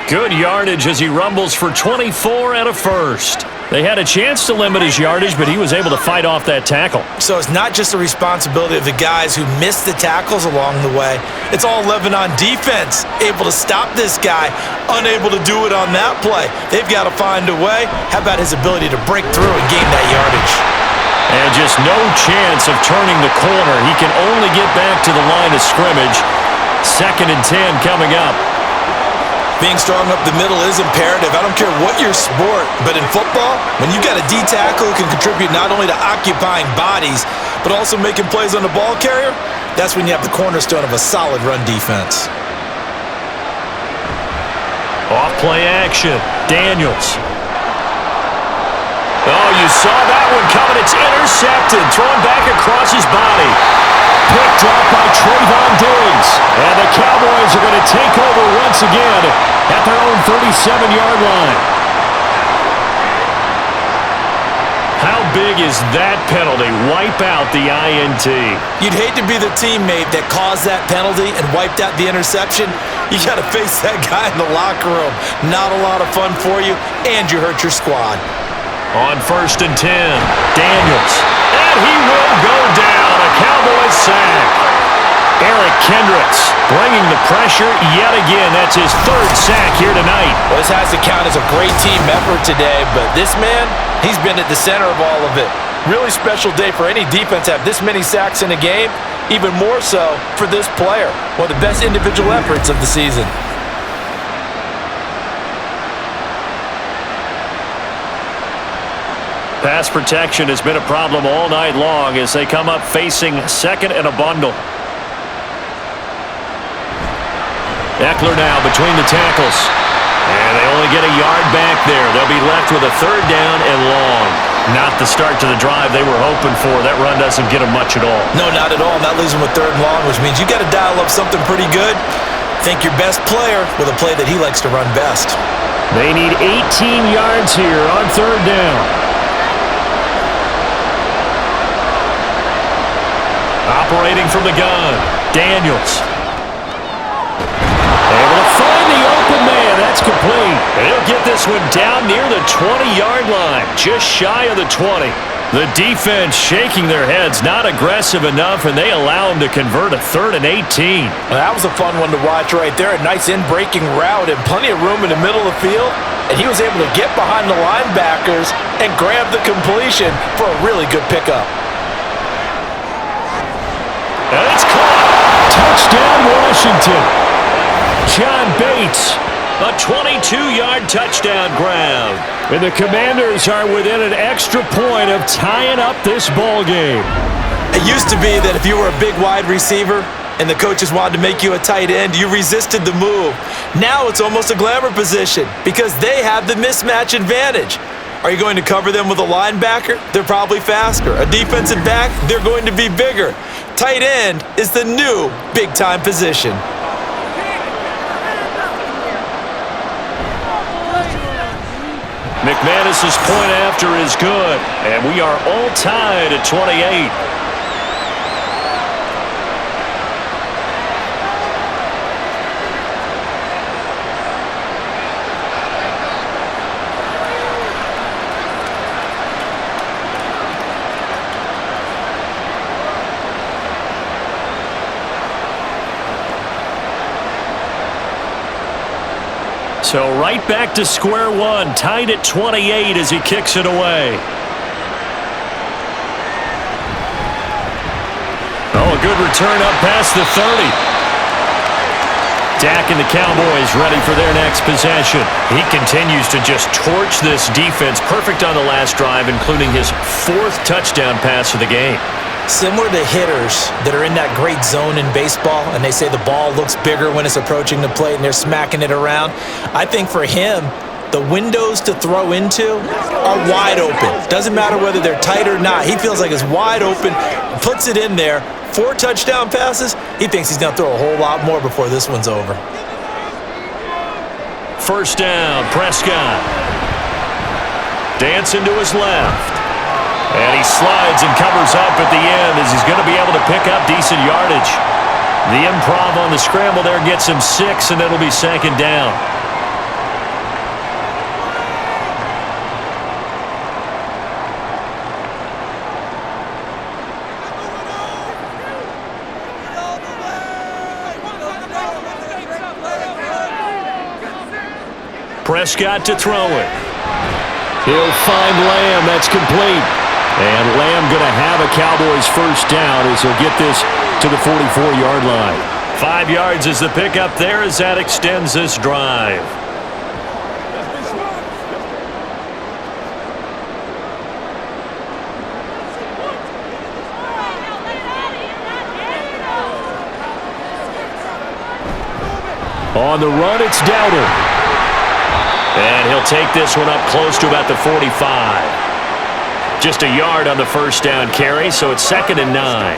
Good yardage as he rumbles for 24 and a first. They had a chance to limit his yardage, but he was able to fight off that tackle. So it's not just the responsibility of the guys who missed the tackles along the way. It's all living on defense, able to stop this guy, unable to do it on that play. They've got to find a way. How about his ability to break through and gain that yardage? And just no chance of turning the corner. He can only get back to the line of scrimmage. 2nd and 10 coming up. Being strong up the middle is imperative. I don't care what your sport, but in football, when you got a D tackle who can contribute not only to occupying bodies, but also making plays on the ball carrier, that's when you have the cornerstone of a solid run defense. Off play action. Daniels. Oh, you saw that one coming. It's intercepted. Thrown back across his body. Picked up by Trayvon Diggs. And the Cowboys are going to take over once again at their own 37-yard line. How big is that penalty? Wipe out the INT. You'd hate to be the teammate that caused that penalty and wiped out the interception. You got to face that guy in the locker room. Not a lot of fun for you, and you hurt your squad. On 1st and 10, Daniels. And he will go down. A Cowboys sack. Eric Kendricks bringing the pressure yet again. That's his 3rd sack here tonight. Well, this has to count as a great team effort today, but this man, he's been at the center of all of it. Really special day for any defense to have this many sacks in a game, even more so for this player. One of the best individual efforts of the season. Pass protection has been a problem all night long as they come up facing 2nd and a bundle. Eckler now between the tackles. And they only get a yard back there. They'll be left with a third down and long. Not the start to the drive they were hoping for. That run doesn't get them much at all. No, not at all. That leaves them with third and long, which means you got to dial up something pretty good. Think your best player with a play that he likes to run best. They need 18 yards here on third down. Operating from the gun, Daniels. Able to find the open man. That's complete. They'll get this one down near the 20-yard line, just shy of the 20. The defense shaking their heads, not aggressive enough, and they allow him to convert a 3rd and 18. Well, that was a fun one to watch right there. A nice in-breaking route and plenty of room in the middle of the field. And he was able to get behind the linebackers and grab the completion for a really good pickup. And it's caught. Touchdown, Washington. John Bates, a 22-yard touchdown grab. And the Commanders are within an extra point of tying up this ball game. It used to be that if you were a big wide receiver and the coaches wanted to make you a tight end, you resisted the move. Now it's almost a glamour position because they have the mismatch advantage. Are you going to cover them with a linebacker? They're probably faster. A defensive back? They're going to be bigger. Tight end is the new big-time position. McManus's point after is good, and we are all tied at 28. So right back to square one, tied at 28 as he kicks it away. Oh, a good return up past the 30. Dak and the Cowboys ready for their next possession. He continues to just torch this defense. Perfect on the last drive, including his 4th touchdown pass of the game. Similar to hitters that are in that great zone in baseball, and they say the ball looks bigger when it's approaching the plate and they're smacking it around. I think for him, the windows to throw into are wide open. Doesn't matter whether they're tight or not. He feels like it's wide open, puts it in there. 4 touchdown passes. He thinks he's going to throw a whole lot more before this one's over. First down, Prescott. Dancing to his left. And he slides and covers up at the end as he's going to be able to pick up decent yardage. The improv on the scramble there gets him 6, and it'll be 2nd down. Prescott to throw it. He'll find Lamb. That's complete. And Lamb going to have a Cowboys first down as he'll get this to the 44-yard line. 5 yards is the pickup there as that extends this drive. On the run, it's Dowdle. And he'll take this one up close to about the 45. Just a yard on the first down carry, so it's 2nd and 9.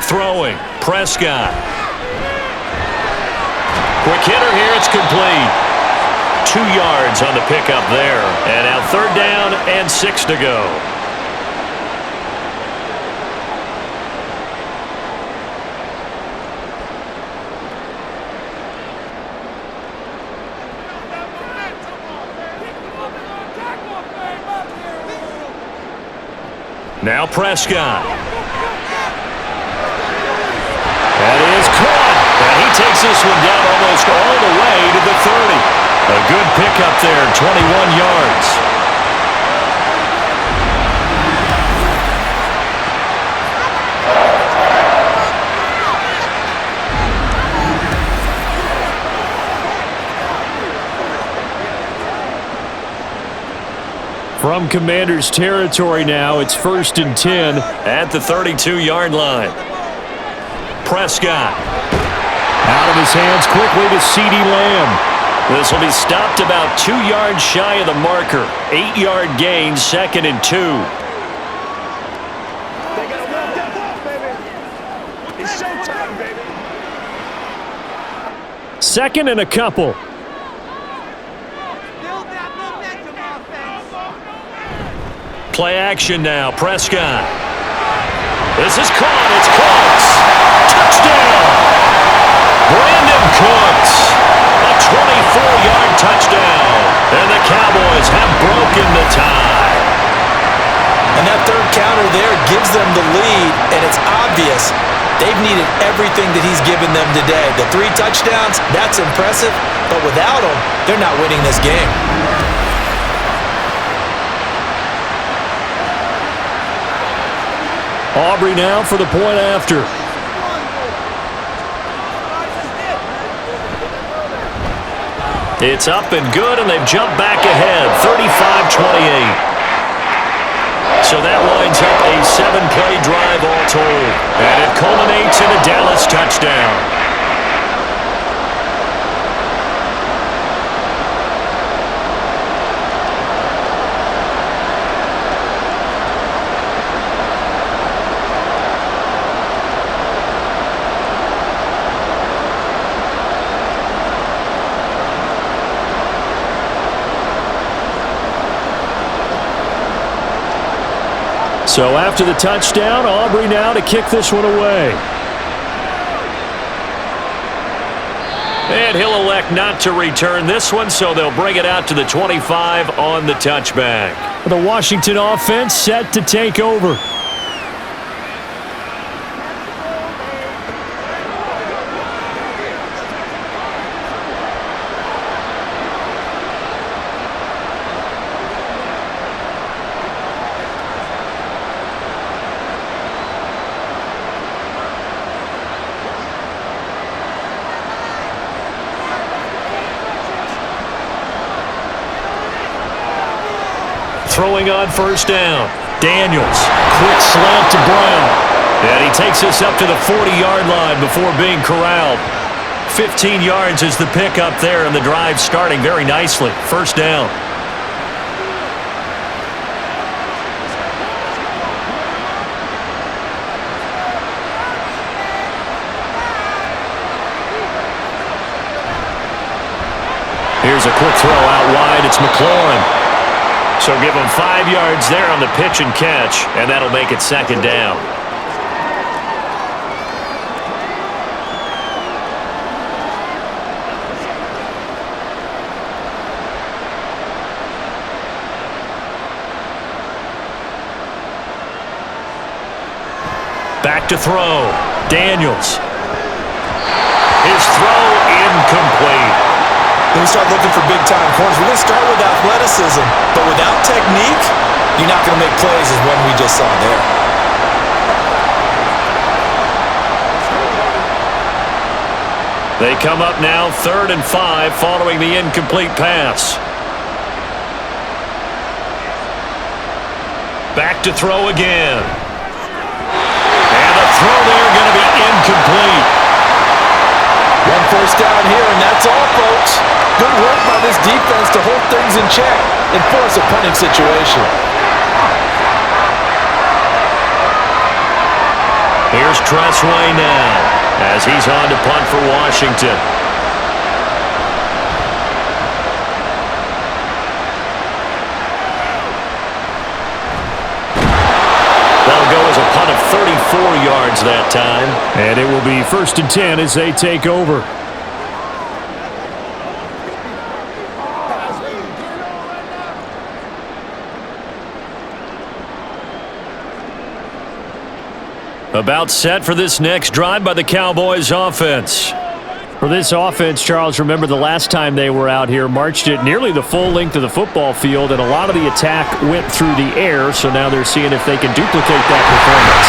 Throwing, Prescott. Quick hitter here, it's complete. 2 yards on the pickup there. And now 3rd down and 6 to go. Now Prescott. That is caught. And he takes this one down almost all the way to the 30. A good pickup there, 21 yards. From Commanders territory now, it's 1st and 10 at the 32-yard line. Prescott. Out of his hands quickly to CeeDee Lamb. This will be stopped about 2 yards shy of the marker. 8-yard gain, 2nd and 2. It's showtime, baby. 2nd and a couple. Play action now. Prescott. This is caught. It's Cooks. Touchdown. Brandon Cooks. A 24-yard touchdown. And the Cowboys have broken the tie. And that third counter there gives them the lead, and it's obvious they've needed everything that he's given them today. The 3 touchdowns, that's impressive, but without him, they're not winning this game. Aubrey now for the point after. It's up and good, and they've jumped back ahead, 35-28. So that winds up a 7-play drive all told, and it culminates in a Dallas touchdown. So after the touchdown, Aubrey now to kick this one away. And he'll elect not to return this one, so they'll bring it out to the 25 on the touchback. The Washington offense set to take over. Throwing on first down. Daniels. Quick slant to Brown. And he takes us up to the 40-yard line before being corralled. 15 yards is the pickup there, and the drive starting very nicely. First down. Here's a quick throw out wide. It's McLaurin. So give him 5 yards there on the pitch and catch, and that'll make it second down. Back to throw. Daniels. His throw incomplete. When we start looking for big-time corners, we're going to start with athleticism, but without technique, you're not going to make plays as one we just saw there. They come up now 3rd and 5 following the incomplete pass. Back to throw again. And the throw there going to be incomplete. One first down here, and that's all, folks. Good work by this defense to hold things in check and force a punting situation. Here's Tressway now as he's on to punt for Washington. That'll go as a punt of 34 yards that time. And it will be 1st and 10 as they take over. About set for this next drive by the Cowboys offense. For this offense, Charles, remember the last time they were out here, marched it nearly the full length of the football field, and a lot of the attack went through the air, so now they're seeing if they can duplicate that performance.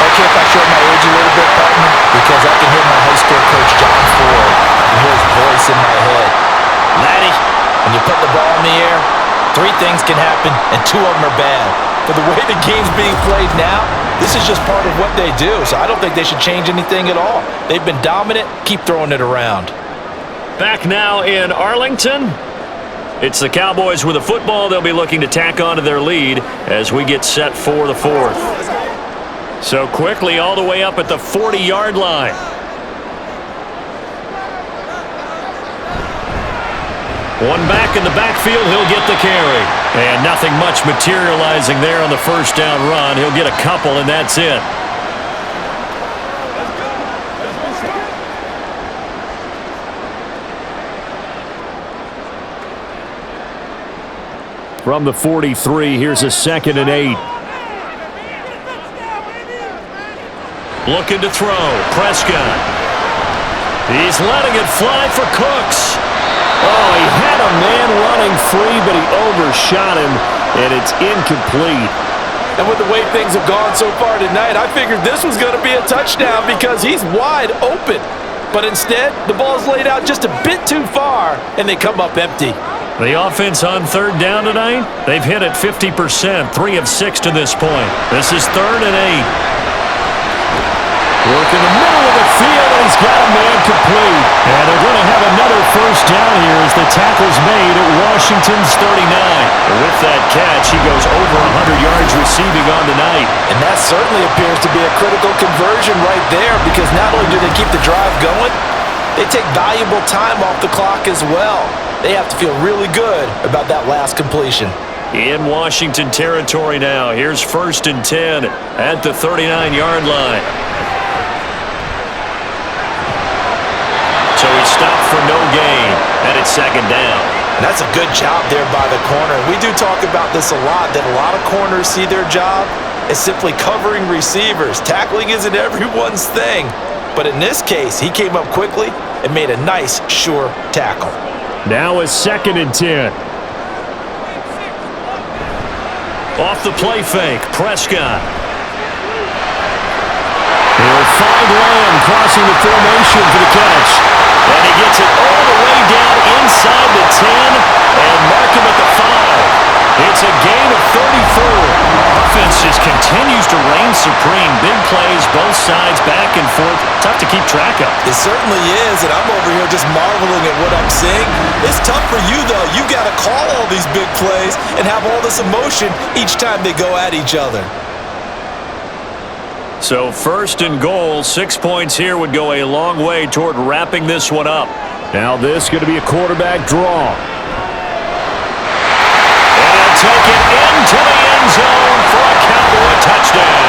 Okay, if I show my age a little bit, partner, because I can hear my high school coach, John Ford, and hear his voice in my head. Laddie, when you put the ball in the air, Three things can happen, and two of them are bad. For the way the game's being played now, this is just part of what they do, so I don't think they should change anything at all. They've been dominant. Keep throwing it around. Back now in Arlington. It's the Cowboys with the football. They'll be looking to tack on to their lead as we get set for the fourth. So quickly all the way up at the 40-yard line. One back in the backfield, he'll get the carry. And nothing much materializing there on the first down run. He'll get a couple, and that's it. From the 43, here's a 2nd and 8. Looking to throw. Prescott. He's letting it fly for Cooks. Oh, he had a man running free, but he overshot him, and it's incomplete. And with the way things have gone so far tonight, I figured this was going to be a touchdown because he's wide open. But instead, the ball's laid out just a bit too far, and they come up empty. The offense on 3rd down tonight, they've hit it 50%, 3 of 6 to this point. This is 3rd and 8. Work in the middle of the field, and he's got a man complete. And they're going to have another first down here as the tackle's made at Washington's 39. With that catch, he goes over 100 yards receiving on the night. And that certainly appears to be a critical conversion right there because not only do they keep the drive going, they take valuable time off the clock as well. They have to feel really good about that last completion. In Washington territory now, here's 1st and 10 at the 39-yard line. So he stopped for no gain, and it's 2nd down. And that's a good job there by the corner. We do talk about this a lot, that a lot of corners see their job as simply covering receivers. Tackling isn't everyone's thing. But in this case, he came up quickly and made a nice, sure tackle. Now a 2nd and 10. Off the play fake, Prescott. He'll find Lamb crossing the formation for the catch. And he gets it all the way down inside the 10 and mark him at the 5. It's a gain of 34. Offense just continues to reign supreme. Big plays, both sides, back and forth. Tough to keep track of. It certainly is, and I'm over here just marveling at what I'm seeing. It's tough for you, though. You got to call all these big plays and have all this emotion each time they go at each other. So 1st and goal, 6 points here would go a long way toward wrapping this one up. Now this is going to be a quarterback draw. And take it into the end zone for a Cowboy touchdown.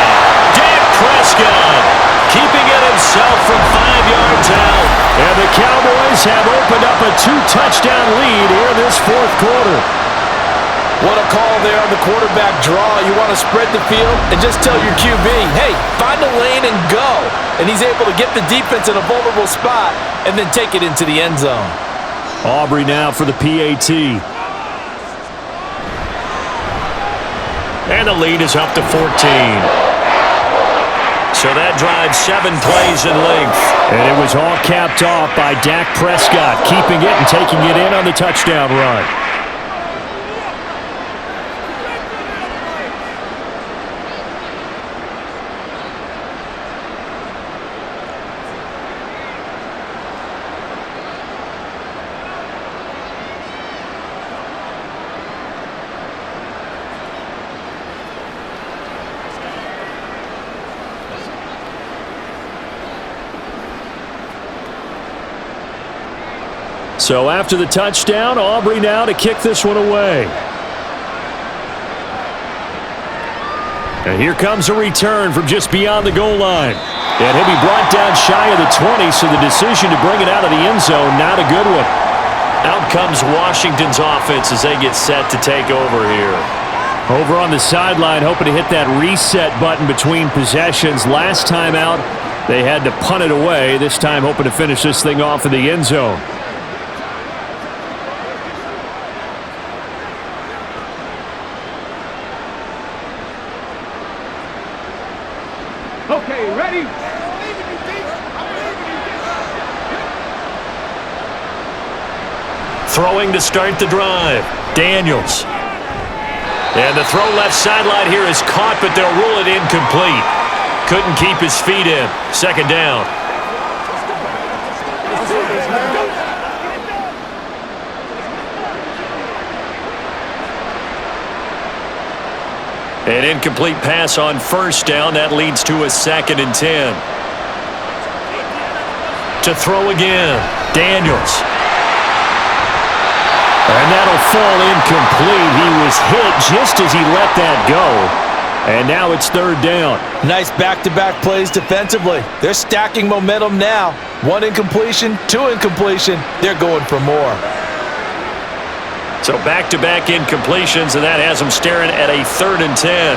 Dak Prescott keeping it himself from 5 yards out. And the Cowboys have opened up a 2-touchdown lead here in this 4th quarter. What a call there on the quarterback draw. You want to spread the field and just tell your QB, hey, find a lane and go. And he's able to get the defense in a vulnerable spot and then take it into the end zone. Aubrey now for the PAT. And the lead is up to 14. So that drives 7 plays in length. And it was all capped off by Dak Prescott, keeping it and taking it in on the touchdown run. So after the touchdown, Aubrey now to kick this one away. And here comes a return from just beyond the goal line. And he'll be brought down shy of the 20, so the decision to bring it out of the end zone, not a good one. Out comes Washington's offense as they get set to take over here. Over on the sideline, hoping to hit that reset button between possessions. Last time out, they had to punt it away. This time hoping to finish this thing off in the end zone. Okay, ready? Throwing to start the drive. Daniels. And the throw left sideline here is caught, but they'll rule it incomplete. Couldn't keep his feet in. Second down. An incomplete pass on first down. That leads to a 2nd and 10. To throw again. Daniels. And that'll fall incomplete. He was hit just as he let that go. And now it's 3rd down. Nice back-to-back plays defensively. They're stacking momentum now. 1 incompletion, 2 incompletion. They're going for more. So back-to-back incompletions, and that has them staring at a 3rd and 10.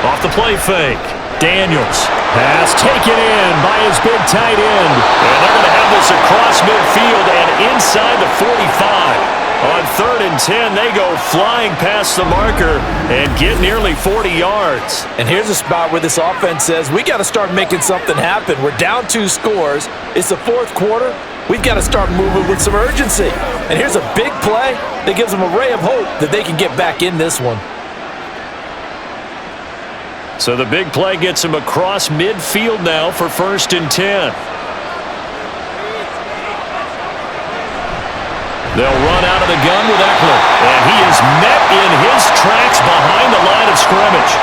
Off the play fake. Daniels. Pass taken in by his big tight end. And they're going to have this across midfield and inside the 45. On 3rd and 10, they go flying past the marker and get nearly 40 yards. And here's a spot where this offense says, we got to start making something happen. We're down 2 scores. It's the 4th quarter. We've got to start moving with some urgency. And here's a big play that gives them a ray of hope that they can get back in this one. So the big play gets him across midfield now for 1st and 10. They'll run out of the gun with Eckler. And he is met in his tracks behind the line of scrimmage.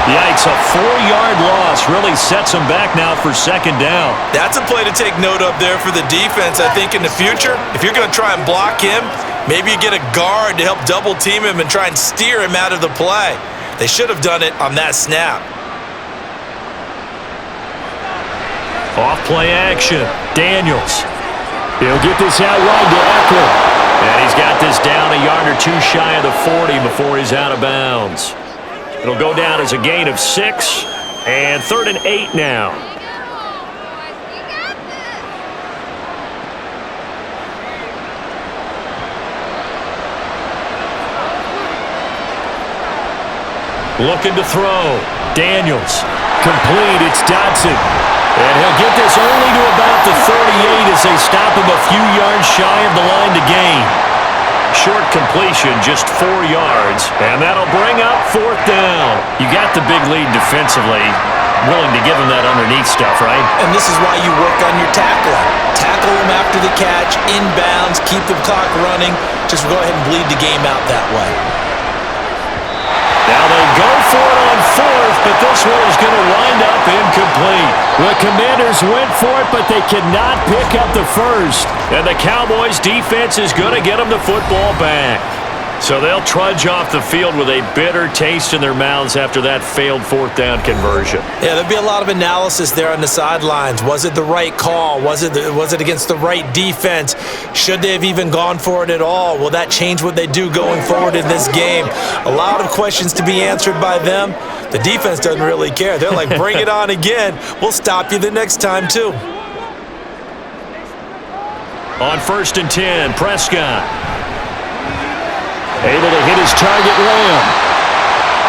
Yikes, a 4-yard loss really sets him back now for 2nd down. That's a play to take note of there for the defense. I think in the future, if you're going to try and block him, maybe you get a guard to help double team him and try and steer him out of the play. They should have done it on that snap. Off play action. Daniels. He'll get this out wide to Eckler. And he's got this down a yard or 2 shy of the 40 before he's out of bounds. It'll go down as a gain of 6. And 3rd and 8 now. Looking to throw. Daniels. Complete. It's Dotson. And he'll get this only to about the 38 as they stop him a few yards shy of the line to gain. Short completion, just 4 yards. And that'll bring up 4th down. You got the big lead defensively. Willing to give him that underneath stuff, right? And this is why you work on your tackling. Tackle him after the catch, inbounds, keep the clock running. Just go ahead and bleed the game out that way. Now they go for it on 4th, but this one is going to wind up incomplete. The Commanders went for it, but they cannot pick up the first. And the Cowboys defense is going to get them the football back. So they'll trudge off the field with a bitter taste in their mouths after that failed 4th down conversion. Yeah, there'll be a lot of analysis there on the sidelines. Was it the right call? Was it against the right defense? Should they have even gone for it at all? Will that change what they do going forward in this game? A lot of questions to be answered by them. The defense doesn't really care. They're like, bring it on again. We'll stop you the next time, too. On 1st and 10, Prescott. Able to hit his target Lamb.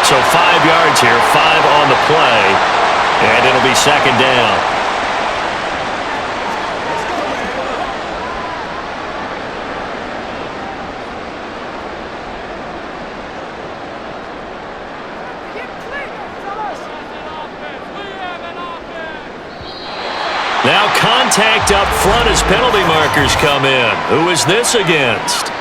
So 5 yards here, 5 on the play, and it'll be 2nd down. Now contact up front as penalty markers come in. Who is this against?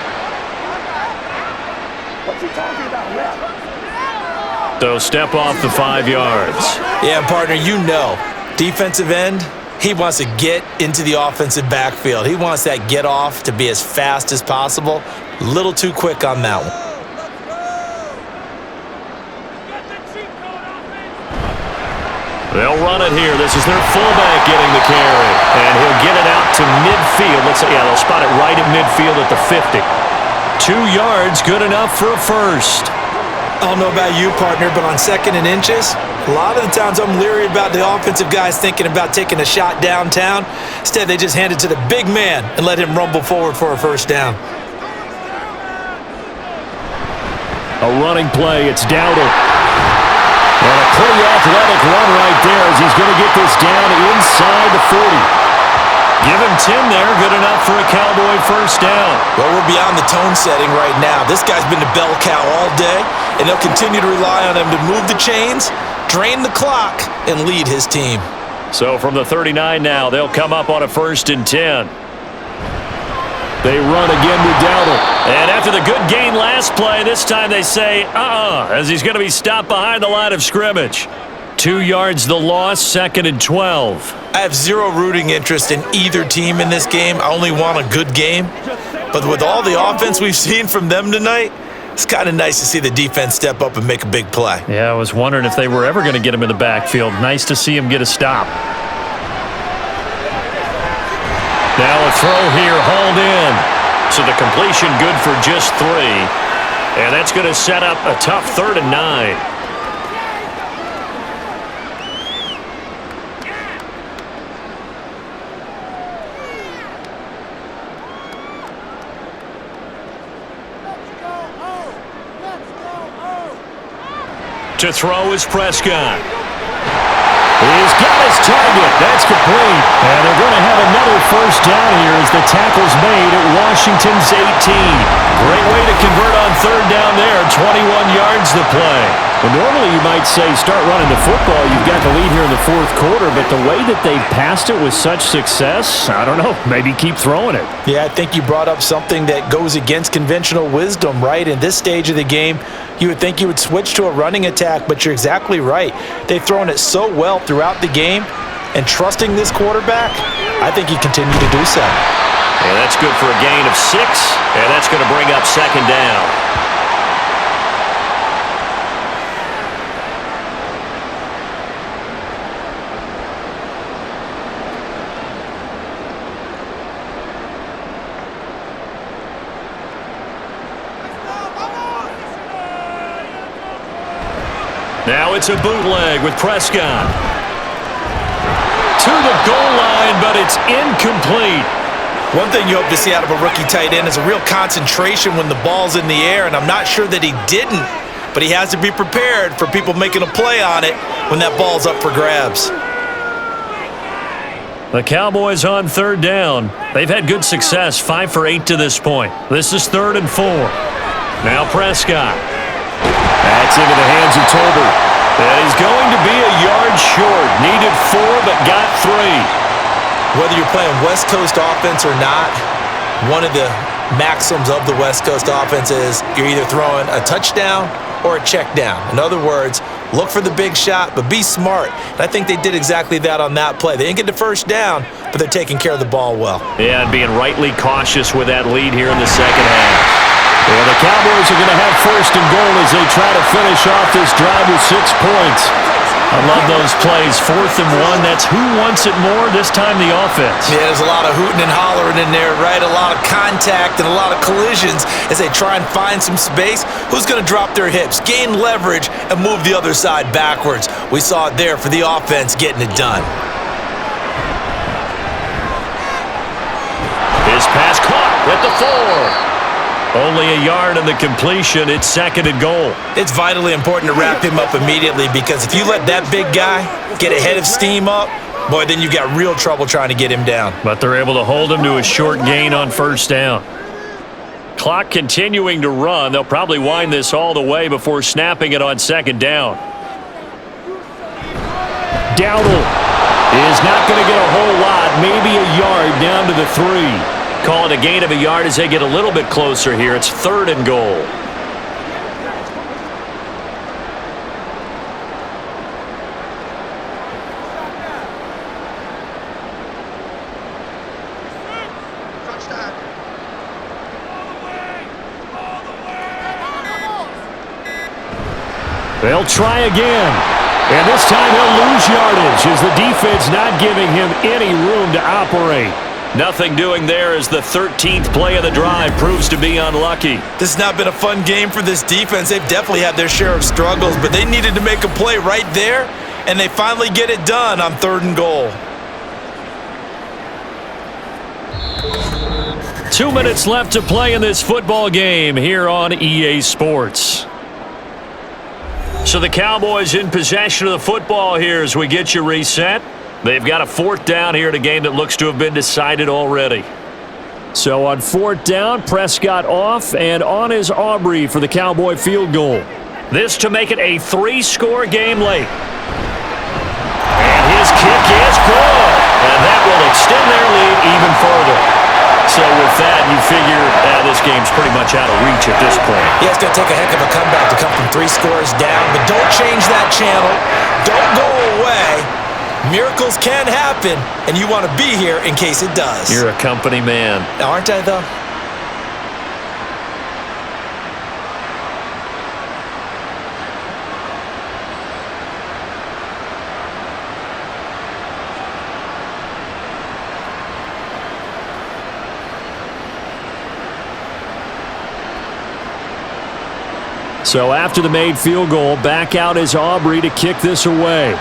So step off the 5 yards. Yeah, partner, you know, defensive end, he wants to get into the offensive backfield. He wants that get off to be as fast as possible. A little too quick on that one. They'll run it here. This is their fullback getting the carry. And he'll get it out to midfield. They'll spot it right at midfield at the 50. 2 yards, good enough for a first. I don't know about you, partner, but on 2nd and inches, a lot of the times I'm leery about the offensive guys thinking about taking a shot downtown. Instead, they just hand it to the big man and let him rumble forward for a first down. A running play, it's Dowdle. And a pretty athletic run right there as he's going to get this down inside the 40. Give him 10 there. Good enough for a Cowboy first down. Well, we're beyond the tone setting right now. This guy's been the bell cow all day, and they'll continue to rely on him to move the chains, drain the clock, and lead his team. So from the 39 now, they'll come up on a 1st and 10. They run again with Dowdle. And after the good gain last play, this time they say, as he's going to be stopped behind the line of scrimmage. 2 yards the loss, 2nd and 12. I have zero rooting interest in either team in this game. I only want a good game. But with all the offense we've seen from them tonight, it's kind of nice to see the defense step up and make a big play. Yeah, I was wondering if they were ever going to get him in the backfield. Nice to see him get a stop. Now a throw here, hauled in. So the completion good for just 3. And that's going to set up a tough 3rd and 9. To throw is Prescott. He's got his target. That's complete. And they're going to have another first down here as the tackle's made at Washington's 18. Great way to convert on 3rd down there. 21 yards the play. Well, normally you might say start running the football. You've got the lead here in the 4th quarter, but the way that they've passed it with such success, I don't know, maybe keep throwing it. Yeah, I think you brought up something that goes against conventional wisdom, right? In this stage of the game, you would think you would switch to a running attack, but you're exactly right. They've thrown it so well throughout the game, and trusting this quarterback, I think he continued to do so. And that's good for a gain of 6, and that's going to bring up 2nd down. Now it's a bootleg with Prescott. To the goal line, but it's incomplete. One thing you hope to see out of a rookie tight end is a real concentration when the ball's in the air, and I'm not sure that he didn't, but he has to be prepared for people making a play on it when that ball's up for grabs. The Cowboys on 3rd down. They've had good success, 5 for 8 to this point. This is 3rd and 4. Now Prescott. That's into the hands of Tolbert. And he's going to be a yard short. Needed 4, but got 3. Whether you're playing West Coast offense or not, one of the maxims of the West Coast offense is you're either throwing a touchdown or a check down. In other words, look for the big shot, but be smart. And I think they did exactly that on that play. They didn't get the first down, but they're taking care of the ball well. Yeah, and being rightly cautious with that lead here in the second half. Well, the Cowboys are going to have 1st and goal as they try to finish off this drive with 6 points. I love those plays. 4th and 1. That's who wants it more, this time the offense. Yeah, there's a lot of hooting and hollering in there, right? A lot of contact and a lot of collisions as they try and find some space. Who's going to drop their hips, gain leverage, and move the other side backwards? We saw it there for the offense getting it done. His pass caught at the 4. Only a yard on the completion. It's 2nd and goal. It's vitally important to wrap him up immediately because if you let that big guy get a head of steam up, boy, then you got real trouble trying to get him down. But they're able to hold him to a short gain on 1st down. Clock continuing to run. They'll probably wind this all the way before snapping it on 2nd down. Dowdle is not going to get a whole lot, maybe a yard down to the 3. Call it a gain of a yard as they get a little bit closer here. It's 3rd and goal. They'll try again. And this time he'll lose yardage as the defense not giving him any room to operate. Nothing doing there as the 13th play of the drive proves to be unlucky. This has not been a fun game for this defense. They've definitely had their share of struggles, but they needed to make a play right there, and they finally get it done on 3rd and goal. 2 minutes left to play in this football game here on EA Sports. So the Cowboys in possession of the football here as we get you reset. They've got a 4th down here in a game that looks to have been decided already. So on 4th down, Prescott off, and on is Aubrey for the Cowboy field goal. This to make it a 3-score game late. And his kick is good. And that will extend their lead even further. So with that, you figure this game's pretty much out of reach at this point. Yeah, it's going to take a heck of a comeback to come from 3 scores down, but don't change that channel. Don't go away. Miracles can happen, and you want to be here in case it does. You're a company man. Aren't I, though? So after the made field goal, back out is Aubrey to kick this away.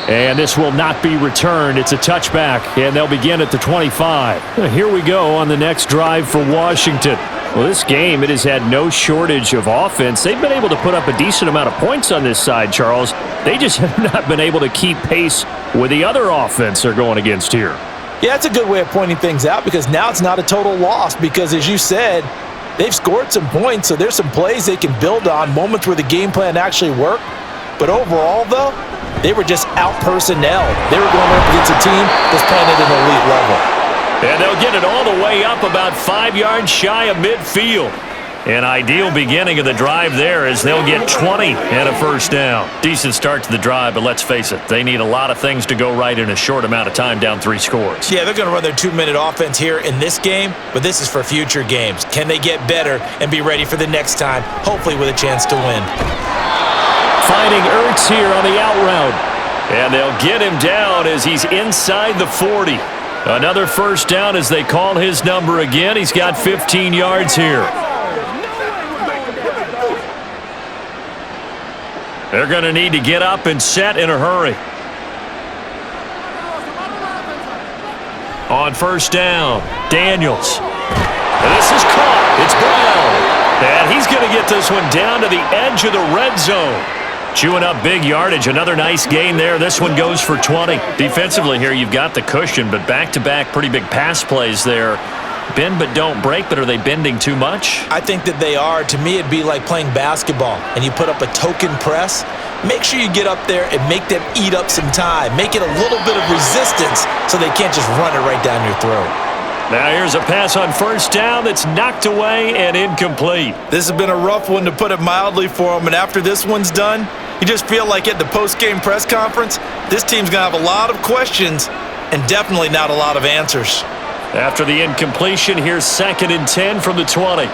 And this will not be returned. It's a touchback, and they'll begin at the 25. Here we go on the next drive for Washington. Well, this game, it has had no shortage of offense. They've been able to put up a decent amount of points on this side, Charles. They just have not been able to keep pace with the other offense they're going against here. Yeah, that's a good way of pointing things out because now it's not a total loss because, as you said, they've scored some points, so there's some plays they can build on, moments where the game plan actually worked. But overall, though, they were just out-personnel. They were going up against a team that's playing at an elite level. And they'll get it all the way up about 5 yards shy of midfield. An ideal beginning of the drive there as they'll get 20 and a 1st down. Decent start to the drive, but let's face it, they need a lot of things to go right in a short amount of time down 3 scores. Yeah, they're going to run their 2-minute offense here in this game, but this is for future games. Can they get better and be ready for the next time, hopefully with a chance to win? Finding Ertz here on the out route. And they'll get him down as he's inside the 40. Another 1st down as they call his number again. He's got 15 yards here. They're going to need to get up and set in a hurry. On 1st down, Daniels. And this is caught. It's Brown. And he's going to get this one down to the edge of the red zone. Chewing up big yardage. Another nice gain there. This one goes for 20. Defensively here, you've got the cushion, but back-to-back pretty big pass plays there. Bend but don't break, but are they bending too much? I think that they are. To me, it'd be like playing basketball, and you put up a token press. Make sure you get up there and make them eat up some time. Make it a little bit of resistance so they can't just run it right down your throat. Now here's a pass on 1st down that's knocked away and incomplete. This has been a rough one, to put it mildly, for them, and after this one's done, you just feel like at the post-game press conference, this team's going to have a lot of questions and definitely not a lot of answers. After the incompletion, here's 2nd and 10 from the 20.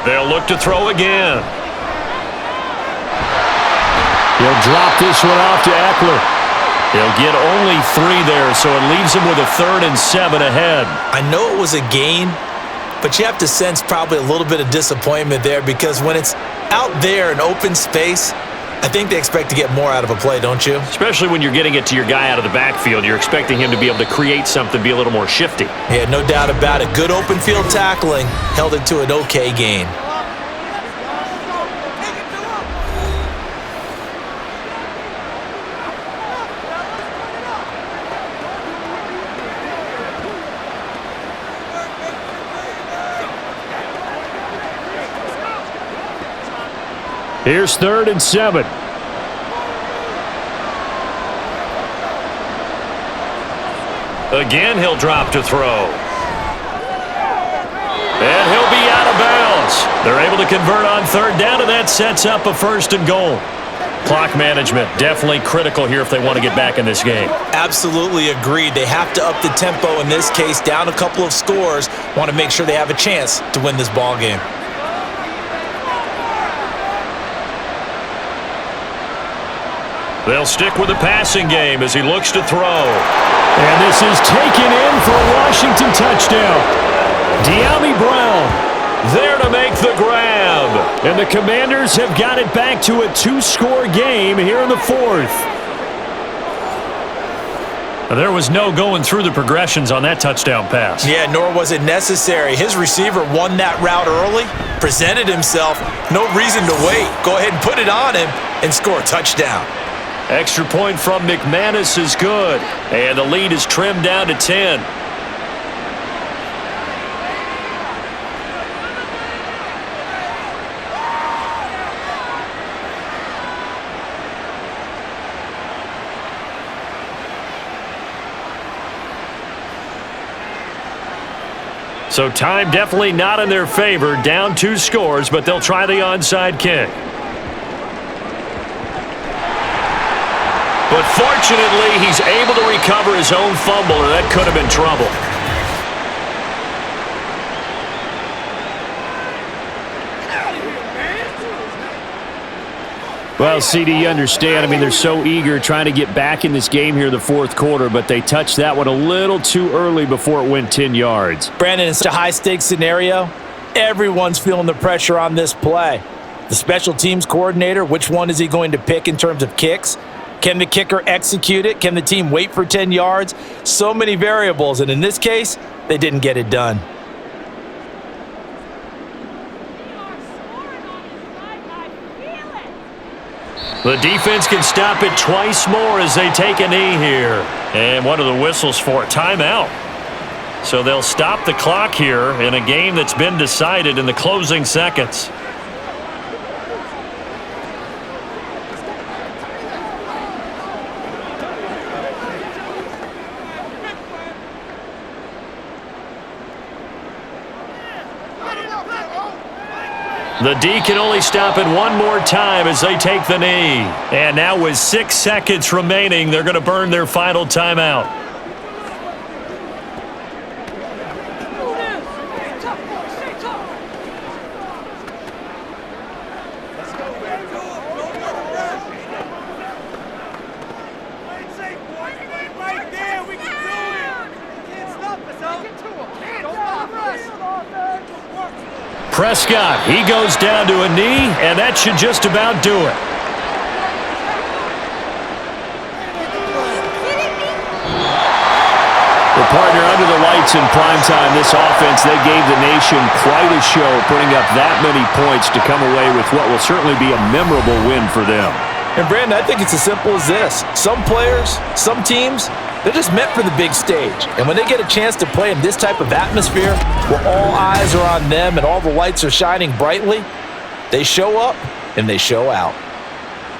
They'll look to throw again. He'll drop this one off to Eckler. He'll get only 3 there, so it leaves him with a 3rd and 7 ahead. I know it was a gain, but you have to sense probably a little bit of disappointment there because when it's out there in open space, I think they expect to get more out of a play, don't you? Especially when you're getting it to your guy out of the backfield. You're expecting him to be able to create something, be a little more shifty. Yeah, no doubt about it. Good open field tackling held it to an okay gain. Here's 3rd and 7. Again, he'll drop to throw. And he'll be out of bounds. They're able to convert on 3rd down, and that sets up a 1st and goal. Clock management, definitely critical here if they want to get back in this game. Absolutely agreed. They have to up the tempo in this case, down a couple of scores. Want to make sure they have a chance to win this ball game. They'll stick with the passing game as he looks to throw. And this is taken in for a Washington touchdown. De'Ami Brown there to make the grab. And the Commanders have got it back to a 2-score game here in the 4th. There was no going through the progressions on that touchdown pass. Yeah, nor was it necessary. His receiver won that route early, presented himself, no reason to wait. Go ahead and put it on him and score a touchdown. Extra point from McManus is good, and the lead is trimmed down to 10. So time definitely not in their favor. Down 2 scores, but they'll try the onside kick. But fortunately, he's able to recover his own fumble, or that could have been trouble. Well, CD, you understand. I mean, they're so eager trying to get back in this game here in the fourth quarter, but they touched that one a little too early before it went 10 yards. Brandon, it's a high-stakes scenario. Everyone's feeling the pressure on this play. The special teams coordinator, which one is he going to pick in terms of kicks? Can the kicker execute it? Can the team wait for 10 yards? So many variables, and in this case, they didn't get it done. The defense can stop it twice more as they take a knee here. And one of the whistles for a timeout. So they'll stop the clock here in a game that's been decided in the closing seconds. The D can only stop it one more time as they take the knee. And now with 6 seconds remaining, they're going to burn their final timeout. Prescott, he goes down to a knee, and that should just about do it. The partner under the lights in primetime, this offense, they gave the nation quite a show, putting up that many points to come away with what will certainly be a memorable win for them. And Brandon, I think it's as simple as this. Some players, some teams, they're just meant for the big stage. And when they get a chance to play in this type of atmosphere where all eyes are on them and all the lights are shining brightly, they show up and they show out.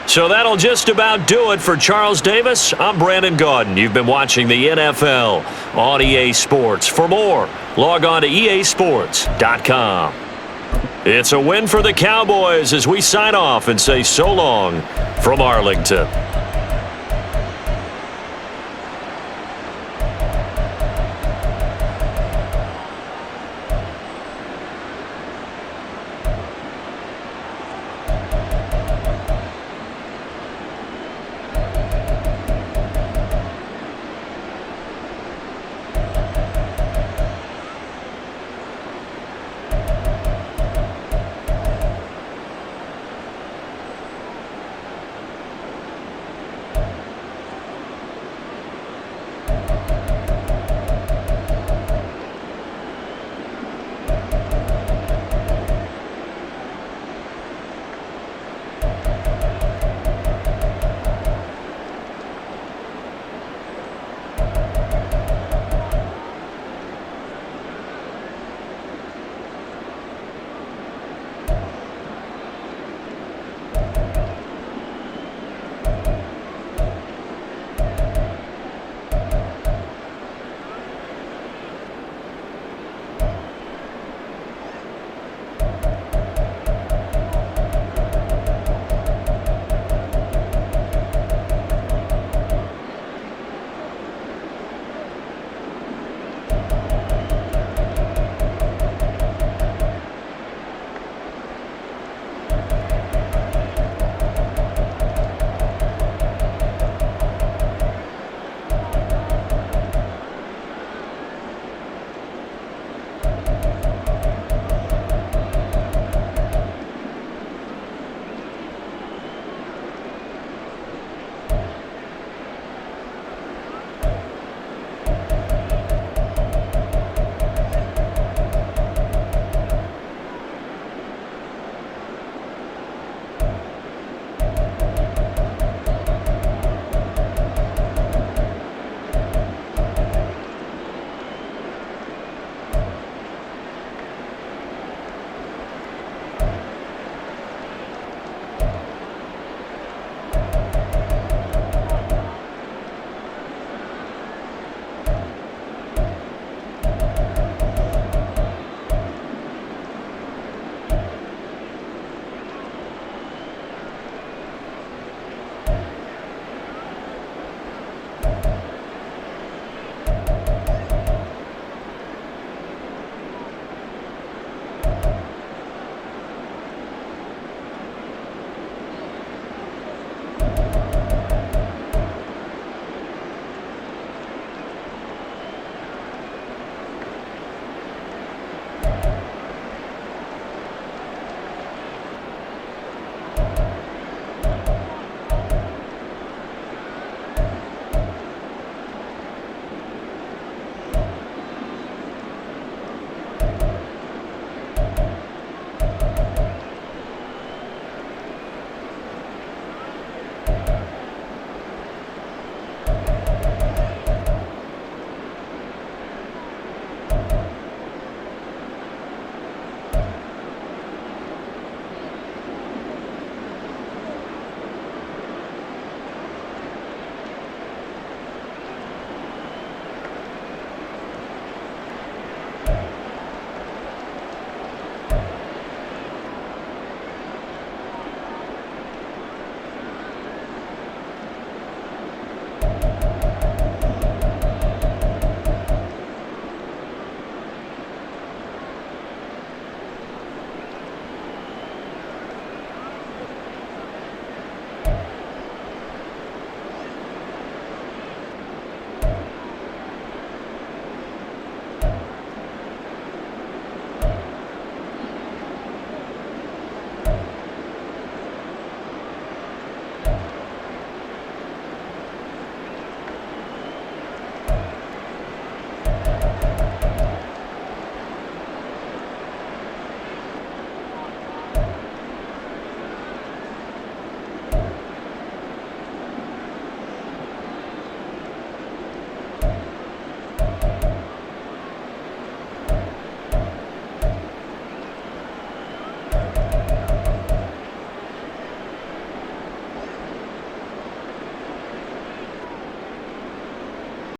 So that'll just about do it for Charles Davis. I'm Brandon Gaudin. You've been watching the NFL on EA Sports. For more, log on to easports.com. It's a win for the Cowboys as we sign off and say so long from Arlington.